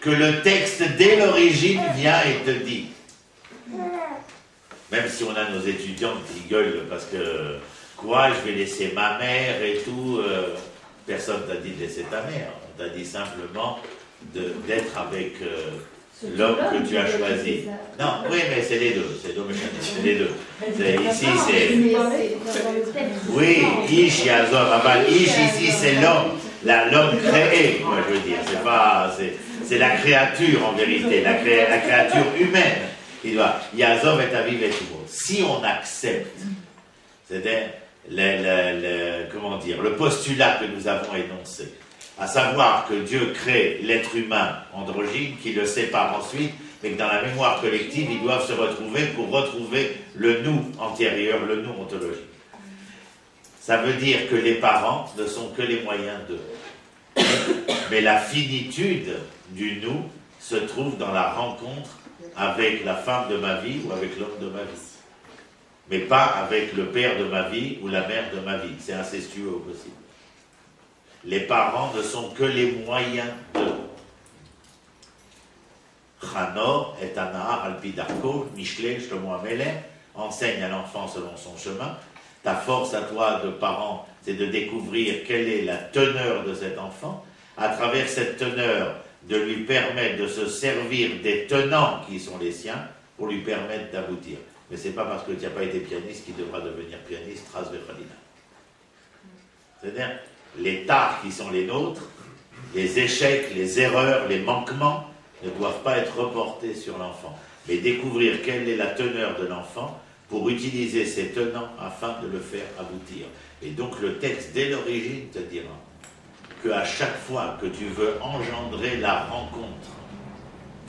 que le texte dès l'origine vient et te dit, même si on a nos étudiants qui gueulent parce que quoi, je vais laisser ma mère et tout, personne t'a dit de laisser ta mère, on t'a dit simplement d'être avec l'homme que tu as choisi. Non, oui, mais c'est les deux, c'est les deux. Ici, c'est... Oui, Ish, Yazor, Abal, Ish, ici, c'est l'homme créé, moi je veux dire. C'est la créature en vérité, la créature humaine. Yazov est à vivre et tout. Si on accepte, c'est-à-dire, comment dire, le postulat que nous avons énoncé, à savoir que Dieu crée l'être humain androgyne, qui le sépare ensuite, mais que dans la mémoire collective, ils doivent se retrouver pour retrouver le nous antérieur, le nous ontologique. Ça veut dire que les parents ne sont que les moyens d'eux. Mais la finitude du nous se trouve dans la rencontre avec la femme de ma vie ou avec l'homme de ma vie. Mais pas avec le père de ma vie ou la mère de ma vie. C'est incestueux au possible. Les parents ne sont que les moyens de. Chanor est un Nahar al-Pidarko, Mishle, Shlomo Amelech, enseigne à l'enfant selon son chemin. Ta force à toi de parent, c'est de découvrir quelle est la teneur de cet enfant. À travers cette teneur, de lui permettre de se servir des tenants qui sont les siens pour lui permettre d'aboutir. Mais ce n'est pas parce que tu n'as pas été pianiste qu'il devra devenir pianiste, Ras Vechalina. C'est-à-dire, les tares qui sont les nôtres, les échecs, les erreurs, les manquements, ne doivent pas être reportés sur l'enfant, mais découvrir quelle est la teneur de l'enfant pour utiliser ces tenants afin de le faire aboutir. Et donc le texte, dès l'origine, te dira qu'à chaque fois que tu veux engendrer la rencontre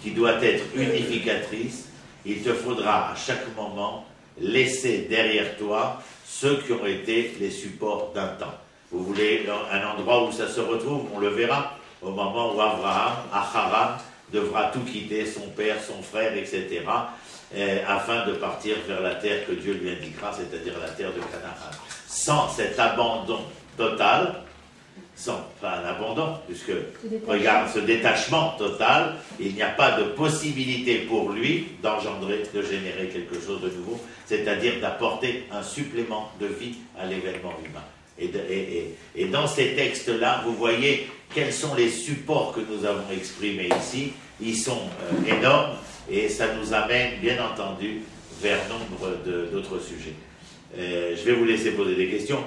qui doit être unificatrice, il te faudra à chaque moment laisser derrière toi ceux qui ont été les supports d'un temps. Vous voulez un endroit où ça se retrouve, on le verra au moment où Abraham, à Haran, devra tout quitter, son père, son frère, etc., afin de partir vers la terre que Dieu lui indiquera, c'est-à-dire la terre de Canaan. Sans cet abandon total, pas un abandon, puisque, regarde, ce détachement total, il n'y a pas de possibilité pour lui d'engendrer, de générer quelque chose de nouveau, c'est-à-dire d'apporter un supplément de vie à l'événement humain. Et dans ces textes-là, vous voyez quels sont les supports que nous avons exprimés ici. Ils sont énormes et ça nous amène, bien entendu, vers nombre d'autres sujets. Je vais vous laisser poser des questions.